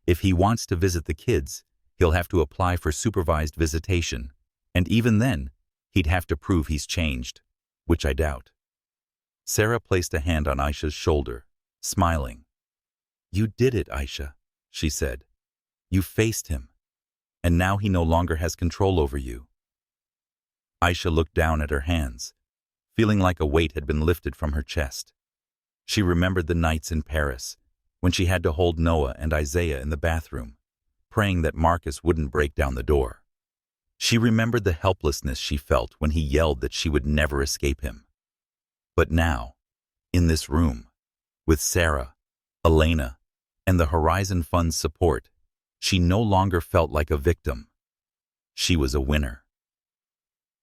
If he wants to visit the kids, he'll have to apply for supervised visitation, and even then, he'd have to prove he's changed, which I doubt. Sarah placed a hand on Aisha's shoulder, smiling. "You did it, Aisha," she said. "You faced him, and now he no longer has control over you." Aisha looked down at her hands, feeling like a weight had been lifted from her chest. She remembered the nights in Paris, when she had to hold Noah and Isaiah in the bathroom, praying that Marcus wouldn't break down the door. She remembered the helplessness she felt when he yelled that she would never escape him. But now, in this room, with Sarah, Elena, and the Horizon Fund's support, she no longer felt like a victim. She was a winner.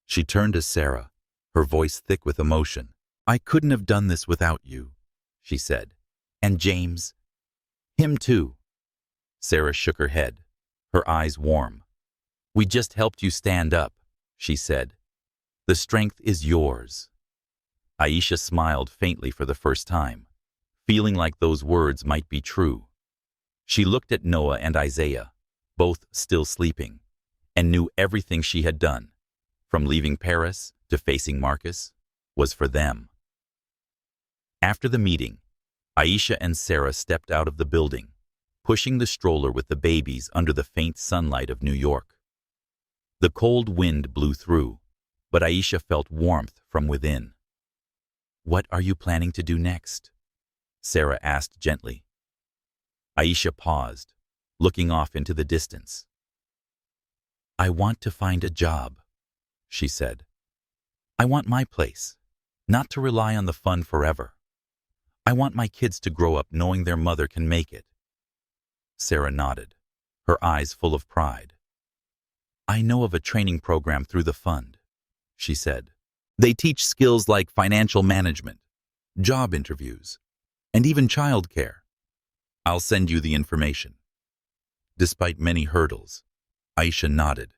She turned to Sarah, her voice thick with emotion. "I couldn't have done this without you," she said. "And James. Him too." Sarah shook her head, her eyes warm. "We just helped you stand up," she said. "The strength is yours." Aisha smiled faintly for the first time, feeling like those words might be true. She looked at Noah and Isaiah, both still sleeping, and knew everything she had done, from leaving Paris to facing Marcus, was for them. After the meeting, Aisha and Sarah stepped out of the building, pushing the stroller with the babies under the faint sunlight of New York. The cold wind blew through, but Aisha felt warmth from within. "What are you planning to do next?" Sarah asked gently. Aisha paused, looking off into the distance. "I want to find a job," she said. "I want my place, not to rely on the fund forever. I want my kids to grow up knowing their mother can make it." Sarah nodded, her eyes full of pride. "I know of a training program through the fund," she said. "They teach skills like financial management, job interviews, and even childcare. I'll send you the information." Despite many hurdles, Aisha nodded,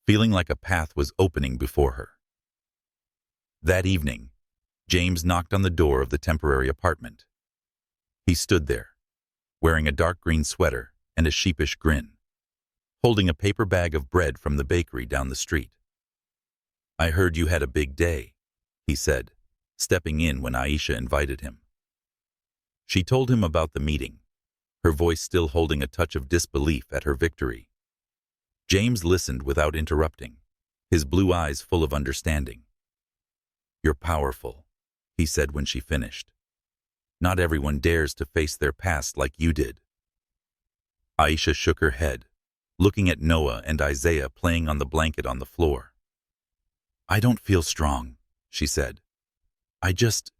feeling like a path was opening before her. That evening, James knocked on the door of the temporary apartment. He stood there, wearing a dark green sweater and a sheepish grin, holding a paper bag of bread from the bakery down the street. "I heard you had a big day," he said, stepping in when Aisha invited him. She told him about the meeting, her voice still holding a touch of disbelief at her victory. James listened without interrupting, his blue eyes full of understanding. "You're powerful," he said when she finished. "Not everyone dares to face their past like you did." Aisha shook her head, looking at Noah and Isaiah playing on the blanket on the floor. "I don't feel strong," she said. "I just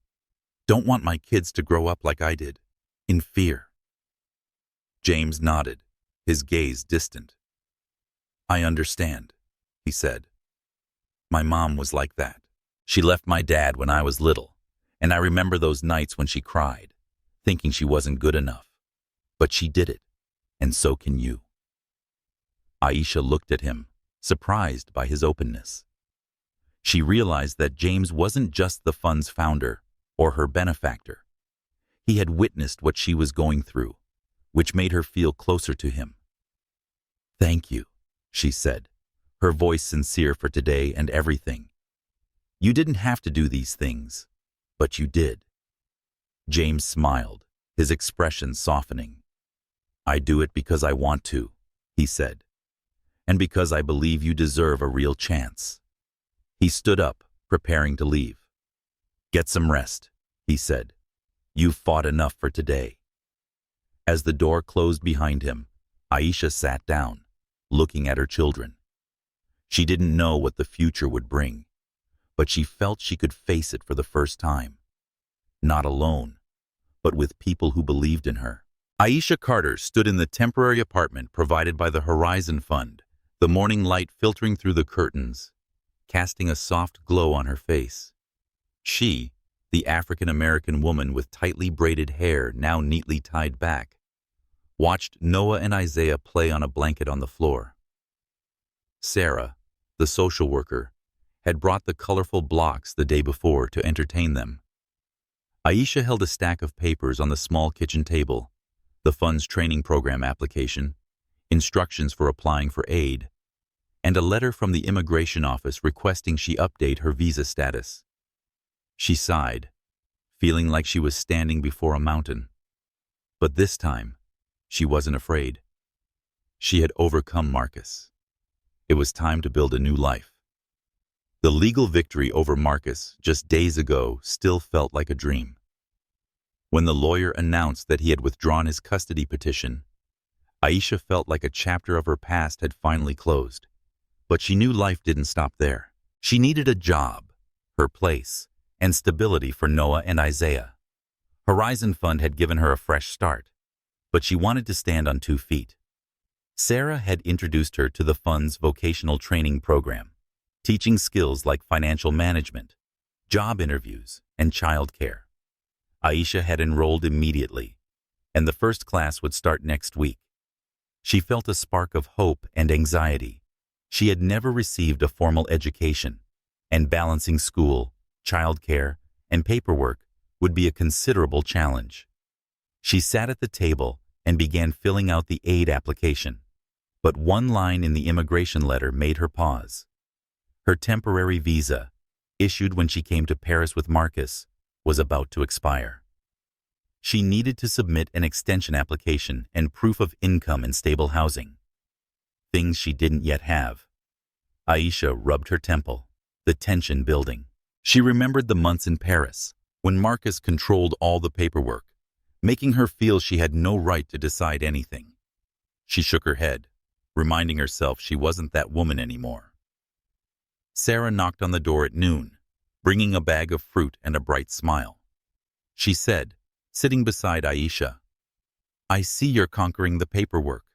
don't want my kids to grow up like I did, in fear." James nodded, his gaze distant. "I understand," he said. "My mom was like that. She left my dad when I was little, and I remember those nights when she cried, thinking she wasn't good enough. But she did it, and so can you." Aisha looked at him, surprised by his openness. She realized that James wasn't just the fund's founder or her benefactor. He had witnessed what she was going through, which made her feel closer to him. "Thank you," she said, her voice sincere for today and everything. "You didn't have to do these things, but you did." James smiled, his expression softening. "I do it because I want to," he said, "and because I believe you deserve a real chance." He stood up, preparing to leave. "Get some rest," he said. "You've fought enough for today." As the door closed behind him, Aisha sat down, looking at her children. She didn't know what the future would bring, but she felt she could face it for the first time. Not alone, but with people who believed in her. Aisha Carter stood in the temporary apartment provided by the Horizon Fund, the morning light filtering through the curtains, casting a soft glow on her face. She, the African-American woman with tightly braided hair now neatly tied back, watched Noah and Isaiah play on a blanket on the floor. Sarah, the social worker, had brought the colorful blocks the day before to entertain them. Aisha held a stack of papers on the small kitchen table, the fund's training program application, instructions for applying for aid, and a letter from the immigration office requesting she update her visa status. She sighed, feeling like she was standing before a mountain. But this time, she wasn't afraid. She had overcome Marcus. It was time to build a new life. The legal victory over Marcus just days ago still felt like a dream. When the lawyer announced that he had withdrawn his custody petition, Aisha felt like a chapter of her past had finally closed. But she knew life didn't stop there. She needed a job, her place, and stability for Noah and Isaiah. Horizon Fund had given her a fresh start, but she wanted to stand on 2 feet. Sarah had introduced her to the fund's vocational training program, teaching skills like financial management, job interviews, and childcare. Aisha had enrolled immediately, and the first class would start next week. She felt a spark of hope and anxiety. She had never received a formal education, and balancing school, childcare, and paperwork would be a considerable challenge. She sat at the table and began filling out the aid application, but one line in the immigration letter made her pause. Her temporary visa, issued when she came to Paris with Marcus, was about to expire. She needed to submit an extension application and proof of income and stable housing, things she didn't yet have. Aisha rubbed her temple, the tension building. She remembered the months in Paris, when Marcus controlled all the paperwork, making her feel she had no right to decide anything. She shook her head, reminding herself she wasn't that woman anymore. Sarah knocked on the door at noon, bringing a bag of fruit and a bright smile. She said, sitting beside Aisha, "I see you're conquering the paperwork."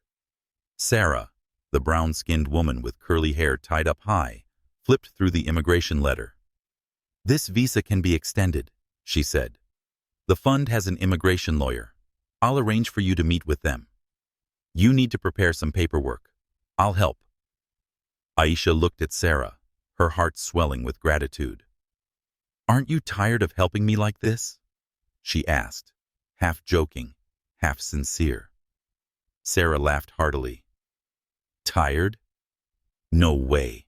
Sarah, the brown-skinned woman with curly hair tied up high, flipped through the immigration letter. "This visa can be extended," she said. "The fund has an immigration lawyer. I'll arrange for you to meet with them. You need to prepare some paperwork. I'll help." Aisha looked at Sarah, her heart swelling with gratitude. "Aren't you tired of helping me like this?" she asked, half joking, half sincere. Sarah laughed heartily. "Tired? No way.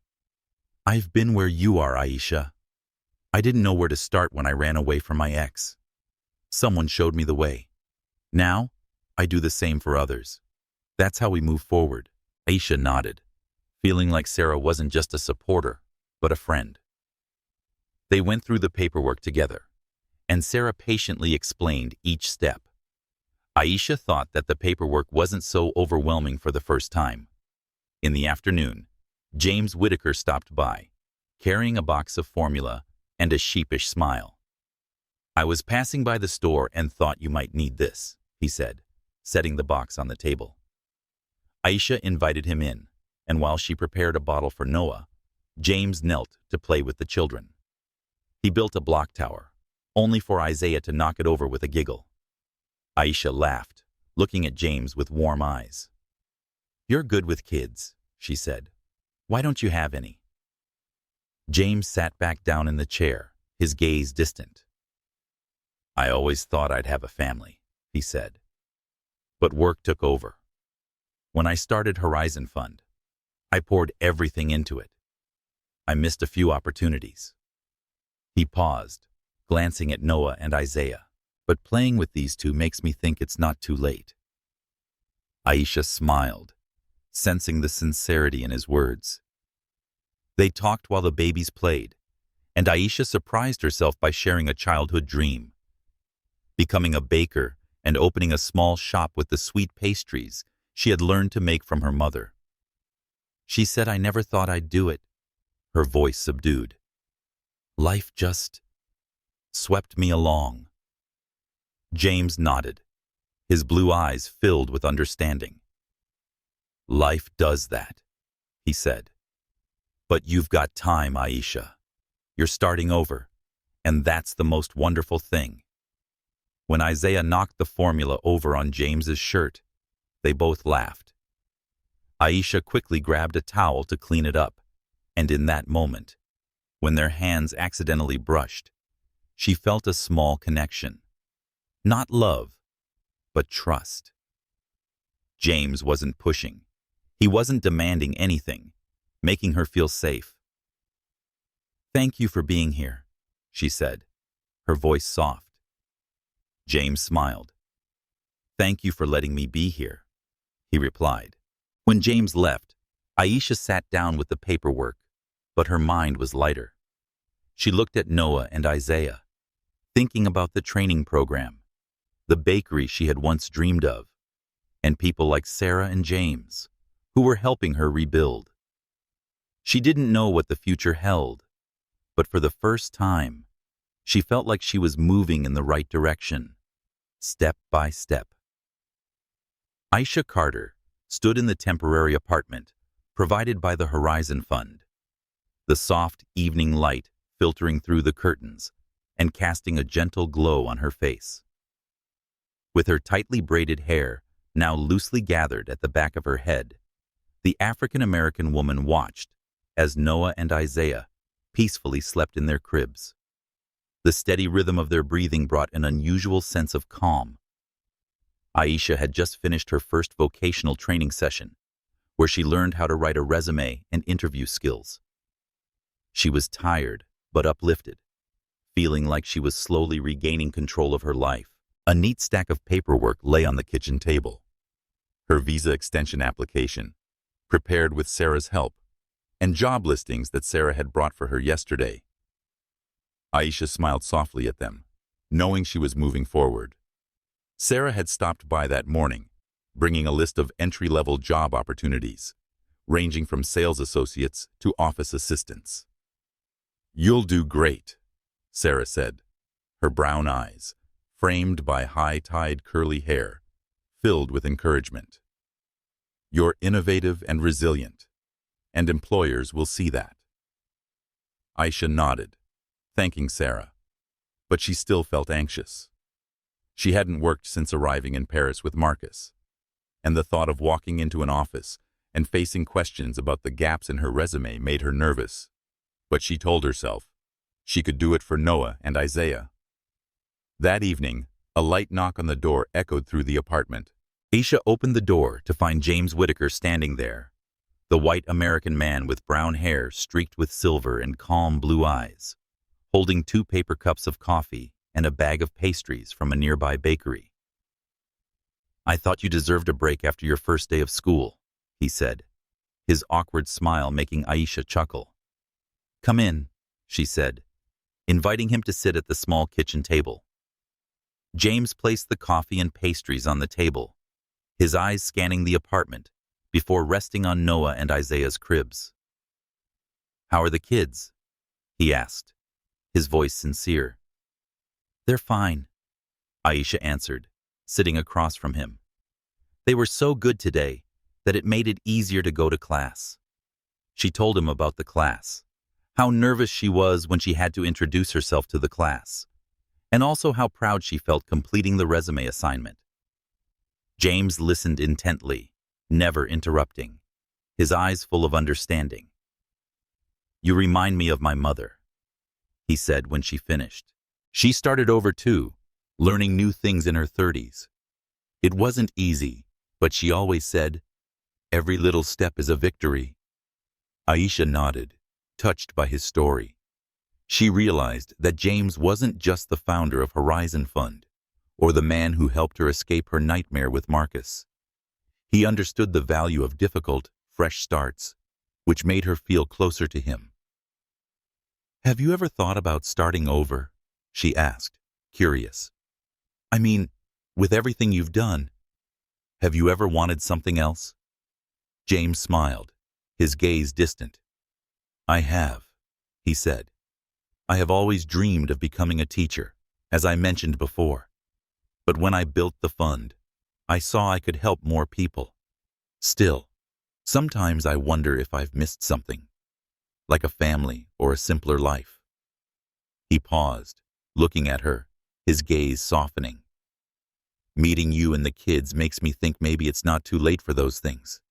I've been where you are, Aisha. I didn't know where to start when I ran away from my ex. Someone showed me the way. Now, I do the same for others. That's how we move forward." Aisha nodded, feeling like Sarah wasn't just a supporter, but a friend. They went through the paperwork together, and Sarah patiently explained each step. Aisha thought that the paperwork wasn't so overwhelming for the first time. In the afternoon, James Whitaker stopped by, carrying a box of formula and a sheepish smile. "I was passing by the store and thought you might need this," he said, setting the box on the table. Aisha invited him in, and while she prepared a bottle for Noah, James knelt to play with the children. He built a block tower, only for Isaiah to knock it over with a giggle. Aisha laughed, looking at James with warm eyes. "You're good with kids," she said. "Why don't you have any?" James sat back down in the chair, his gaze distant. "I always thought I'd have a family," he said. "But work took over. When I started Horizon Fund, I poured everything into it. I missed a few opportunities." He paused, glancing at Noah and Isaiah. "But playing with these two makes me think it's not too late." Aisha smiled, sensing the sincerity in his words. They talked while the babies played, and Aisha surprised herself by sharing a childhood dream, becoming a baker and opening a small shop with the sweet pastries she had learned to make from her mother. She said, "I never thought I'd do it," her voice subdued. "Life just swept me along." James nodded, his blue eyes filled with understanding. "Life does that," he said. "But you've got time, Aisha. You're starting over, and that's the most wonderful thing." When Isaiah knocked the formula over on James's shirt, they both laughed. Aisha quickly grabbed a towel to clean it up, and in that moment, when their hands accidentally brushed, she felt a small connection. Not love, but trust. James wasn't pushing. He wasn't demanding anything, making her feel safe. "Thank you for being here," she said, her voice soft. James smiled. "Thank you for letting me be here," he replied. When James left, Aisha sat down with the paperwork, but her mind was lighter. She looked at Noah and Isaiah, thinking about the training program, the bakery she had once dreamed of, and people like Sarah and James, who were helping her rebuild. She didn't know what the future held, but for the first time, she felt like she was moving in the right direction, step by step. Aisha Carter stood in the temporary apartment provided by the Horizon Fund, the soft evening light filtering through the curtains and casting a gentle glow on her face. With her tightly braided hair now loosely gathered at the back of her head, the African-American woman watched as Noah and Isaiah peacefully slept in their cribs. The steady rhythm of their breathing brought an unusual sense of calm. Aisha had just finished her first vocational training session, where she learned how to write a resume and interview skills. She was tired but uplifted, feeling like she was slowly regaining control of her life. A neat stack of paperwork lay on the kitchen table. Her visa extension application, prepared with Sarah's help, and job listings that Sarah had brought for her yesterday. Aisha smiled softly at them, knowing she was moving forward. Sarah had stopped by that morning, bringing a list of entry-level job opportunities, ranging from sales associates to office assistants. "You'll do great," Sarah said, her brown eyes, framed by high-tied curly hair, filled with encouragement. "You're innovative and resilient, and employers will see that." Aisha nodded, thanking Sarah, but she still felt anxious. She hadn't worked since arriving in Paris with Marcus, and the thought of walking into an office and facing questions about the gaps in her resume made her nervous. But she told herself she could do it for Noah and Isaiah. That evening, a light knock on the door echoed through the apartment. Aisha opened the door to find James Whitaker standing there, the white American man with brown hair streaked with silver and calm blue eyes, holding 2 paper cups of coffee and a bag of pastries from a nearby bakery. "I thought you deserved a break after your first day of school," he said, his awkward smile making Aisha chuckle. "Come in," she said, inviting him to sit at the small kitchen table. James placed the coffee and pastries on the table, his eyes scanning the apartment before resting on Noah and Isaiah's cribs. "How are the kids?" he asked, his voice sincere. "They're fine," Aisha answered, sitting across from him. "They were so good today that it made it easier to go to class." She told him about the class, how nervous she was when she had to introduce herself to the class, and also how proud she felt completing the resume assignment. James listened intently, never interrupting, his eyes full of understanding. "You remind me of my mother," he said when she finished. "She started over too, learning new things in her 30s. It wasn't easy, but she always said, 'Every little step is a victory.'" Aisha nodded, touched by his story. She realized that James wasn't just the founder of Horizon Fund, or the man who helped her escape her nightmare with Marcus. He understood the value of difficult, fresh starts, which made her feel closer to him. "Have you ever thought about starting over?" she asked, curious. "I mean, with everything you've done, have you ever wanted something else?" James smiled, his gaze distant. "I have," he said. "I have always dreamed of becoming a teacher, as I mentioned before. But when I built the fund, I saw I could help more people. Still, sometimes I wonder if I've missed something, like a family or a simpler life." He paused, looking at her, his gaze softening. "Meeting you and the kids makes me think maybe it's not too late for those things."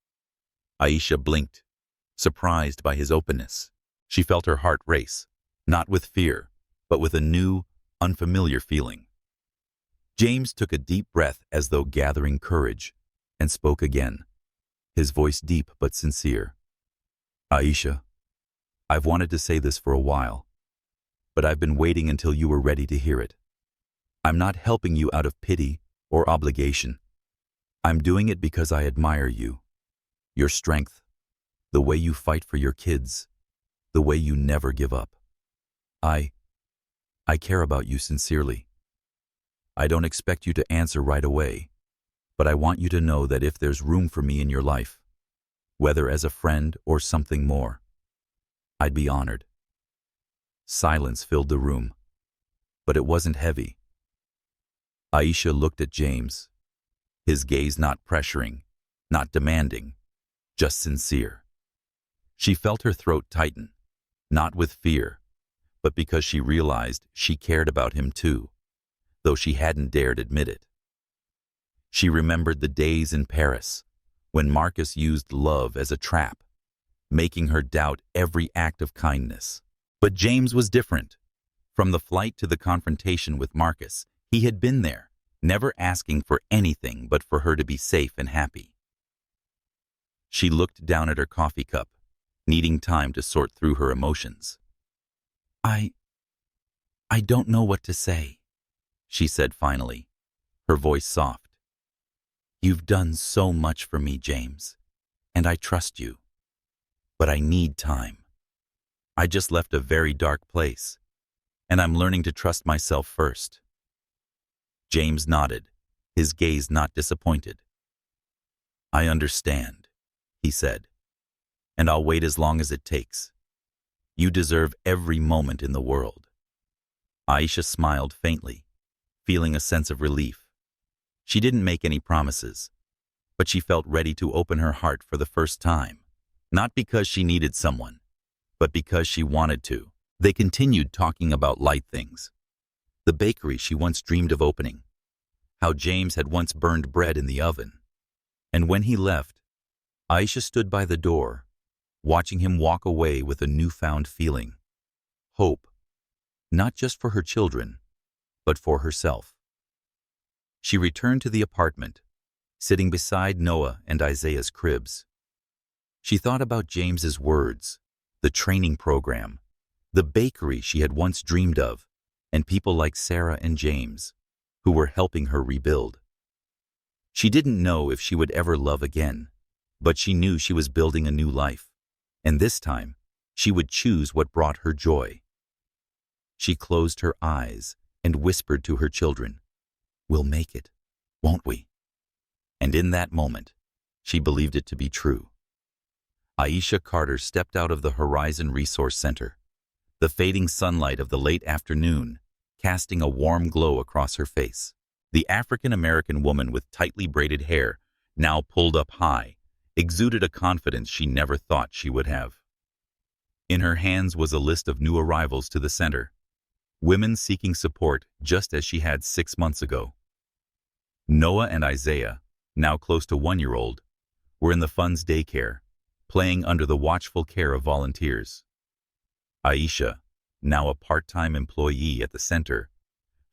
Aisha blinked, surprised by his openness. She felt her heart race, not with fear, but with a new, unfamiliar feeling. James took a deep breath as though gathering courage, and spoke again, his voice deep but sincere. "Aisha, I've wanted to say this for a while, but I've been waiting until you were ready to hear it. I'm not helping you out of pity or obligation. I'm doing it because I admire you, your strength, the way you fight for your kids, the way you never give up. I care about you sincerely. I don't expect you to answer right away, but I want you to know that if there's room for me in your life, whether as a friend or something more, I'd be honored. Silence filled the room, but it wasn't heavy. Aisha looked at James, his gaze not pressuring, not demanding, just sincere. She felt her throat tighten, not with fear, but because she realized she cared about him too, though she hadn't dared admit it. She remembered the days in Paris when Marcus used love as a trap, making her doubt every act of kindness. But James was different. From the flight to the confrontation with Marcus, he had been there, never asking for anything but for her to be safe and happy. She looked down at her coffee cup, needing time to sort through her emotions. I don't know what to say, she said finally, her voice soft. You've done so much for me, James, and I trust you. But I need time. I just left a very dark place, and I'm learning to trust myself first. James nodded, his gaze not disappointed. I understand, he said, and I'll wait as long as it takes. You deserve every moment in the world. Aisha smiled faintly, feeling a sense of relief. She didn't make any promises, but she felt ready to open her heart for the first time, not because she needed someone, but because she wanted to. They continued talking about light things. The bakery she once dreamed of opening, how James had once burned bread in the oven. And when he left, Aisha stood by the door, watching him walk away with a newfound feeling. Hope, not just for her children, but for herself. She returned to the apartment, sitting beside Noah and Isaiah's cribs. She thought about James's words, the training program, the bakery she had once dreamed of, and people like Sarah and James, who were helping her rebuild. She didn't know if she would ever love again, but she knew she was building a new life, and this time, she would choose what brought her joy. She closed her eyes and whispered to her children, "We'll make it, won't we?" And in that moment, she believed it to be true. Aisha Carter stepped out of the Horizon Resource Center, the fading sunlight of the late afternoon casting a warm glow across her face. The African-American woman with tightly braided hair, now pulled up high, exuded a confidence she never thought she would have. In her hands was a list of new arrivals to the center, women seeking support just as she had 6 months ago. Noah and Isaiah, now close to 1-year-old, were in the fund's daycare, playing under the watchful care of volunteers. Aisha, now a part-time employee at the center,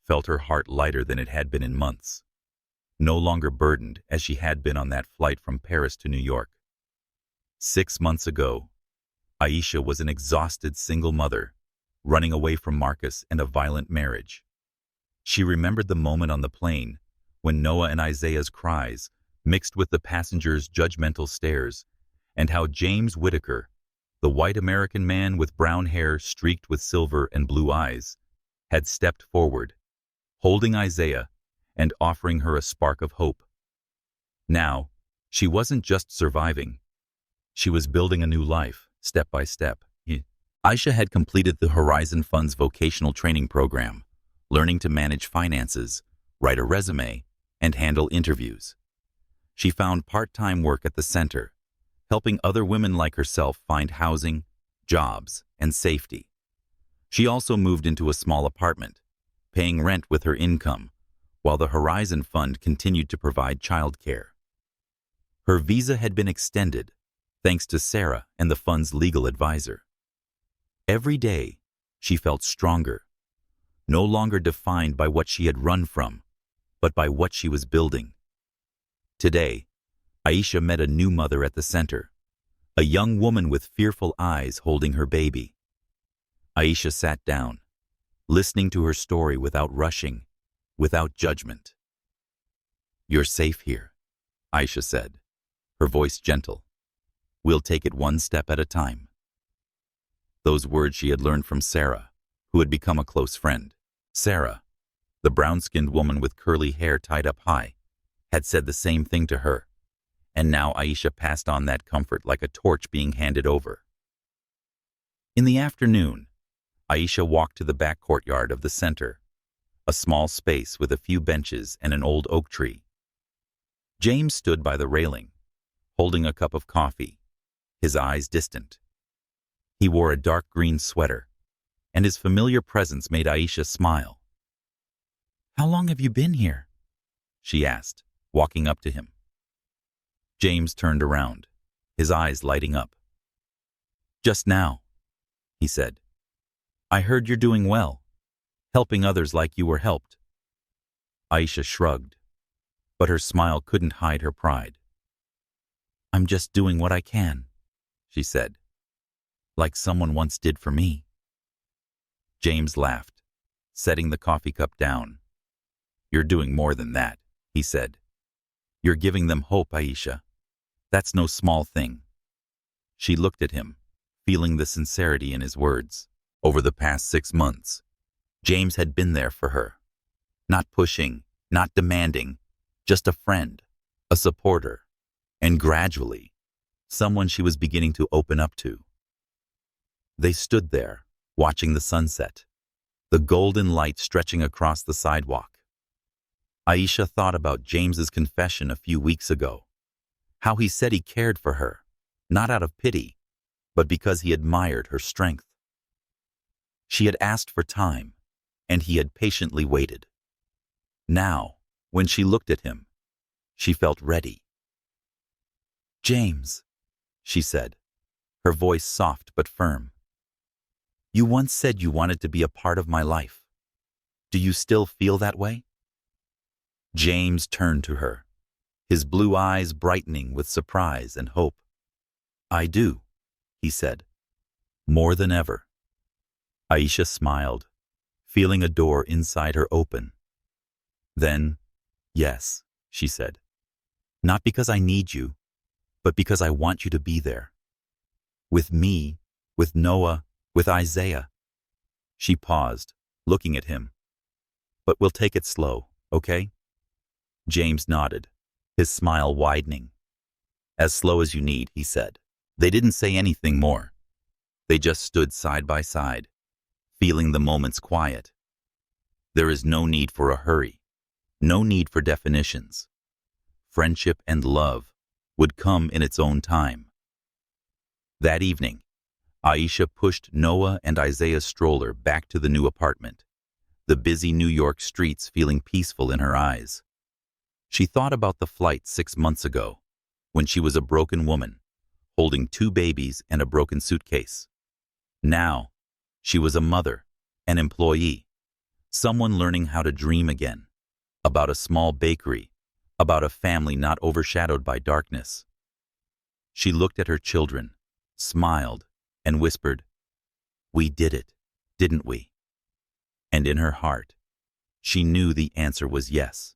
felt her heart lighter than it had been in months, no longer burdened as she had been on that flight from Paris to New York. 6 months ago, Aisha was an exhausted single mother, running away from Marcus and a violent marriage. She remembered the moment on the plane when Noah and Isaiah's cries mixed with the passengers' judgmental stares, and how James Whitaker, the white American man with brown hair streaked with silver and blue eyes, had stepped forward, holding Isaiah and offering her a spark of hope. Now, she wasn't just surviving. She was building a new life, step by step. Aisha had completed the Horizon Fund's vocational training program, learning to manage finances, write a resume, and handle interviews. She found part-time work at the center, helping other women like herself find housing, jobs, and safety. She also moved into a small apartment, paying rent with her income, while the Horizon Fund continued to provide childcare. Her visa had been extended, thanks to Sarah and the fund's legal advisor. Every day, she felt stronger, no longer defined by what she had run from, but by what she was building. Today, Aisha met a new mother at the center, a young woman with fearful eyes holding her baby. Aisha sat down, listening to her story without rushing, without judgment. "You're safe here," Aisha said, her voice gentle. We'll take it one step at a time. Those words she had learned from Sarah, who had become a close friend. Sarah, the brown-skinned woman with curly hair tied up high, had said the same thing to her, and now Aisha passed on that comfort like a torch being handed over. In the afternoon, Aisha walked to the back courtyard of the center, a small space with a few benches and an old oak tree. James stood by the railing, holding a cup of coffee, his eyes distant. He wore a dark green sweater, and his familiar presence made Aisha smile. "How long have you been here?" she asked, walking up to him. James turned around, his eyes lighting up. "Just now," he said. "I heard you're doing well, helping others like you were helped." Aisha shrugged, but her smile couldn't hide her pride. "I'm just doing what I can," she said, "like someone once did for me." James laughed, setting the coffee cup down. "You're doing more than that," he said. "You're giving them hope, Aisha. That's no small thing." She looked at him, feeling the sincerity in his words. Over the past 6 months, James had been there for her. Not pushing, not demanding, just a friend, a supporter, and gradually, someone she was beginning to open up to. They stood there, watching the sunset, the golden light stretching across the sidewalk. Aisha thought about James's confession a few weeks ago, how he said he cared for her, not out of pity, but because he admired her strength. She had asked for time, and he had patiently waited. Now, when she looked at him, she felt ready. "James," she said, her voice soft but firm. "You once said you wanted to be a part of my life. Do you still feel that way?" James turned to her, his blue eyes brightening with surprise and hope. "I do," he said, "more than ever." Aisha smiled, feeling a door inside her open. Then, "Yes," she said, "not because I need you, but because I want you to be there. With me, with Noah, with Isaiah." She paused, looking at him. "But we'll take it slow, okay?" James nodded, his smile widening. "As slow as you need," he said. They didn't say anything more. They just stood side by side, feeling the moment's quiet. There is no need for a hurry, no need for definitions. Friendship and love would come in its own time. That evening, Aisha pushed Noah and Isaiah's stroller back to the new apartment, the busy New York streets feeling peaceful in her eyes. She thought about the flight 6 months ago, when she was a broken woman, holding 2 babies and a broken suitcase. Now, she was a mother, an employee, someone learning how to dream again, about a small bakery, about a family not overshadowed by darkness. She looked at her children, smiled, and whispered, "We did it, didn't we?" And in her heart, she knew the answer was yes.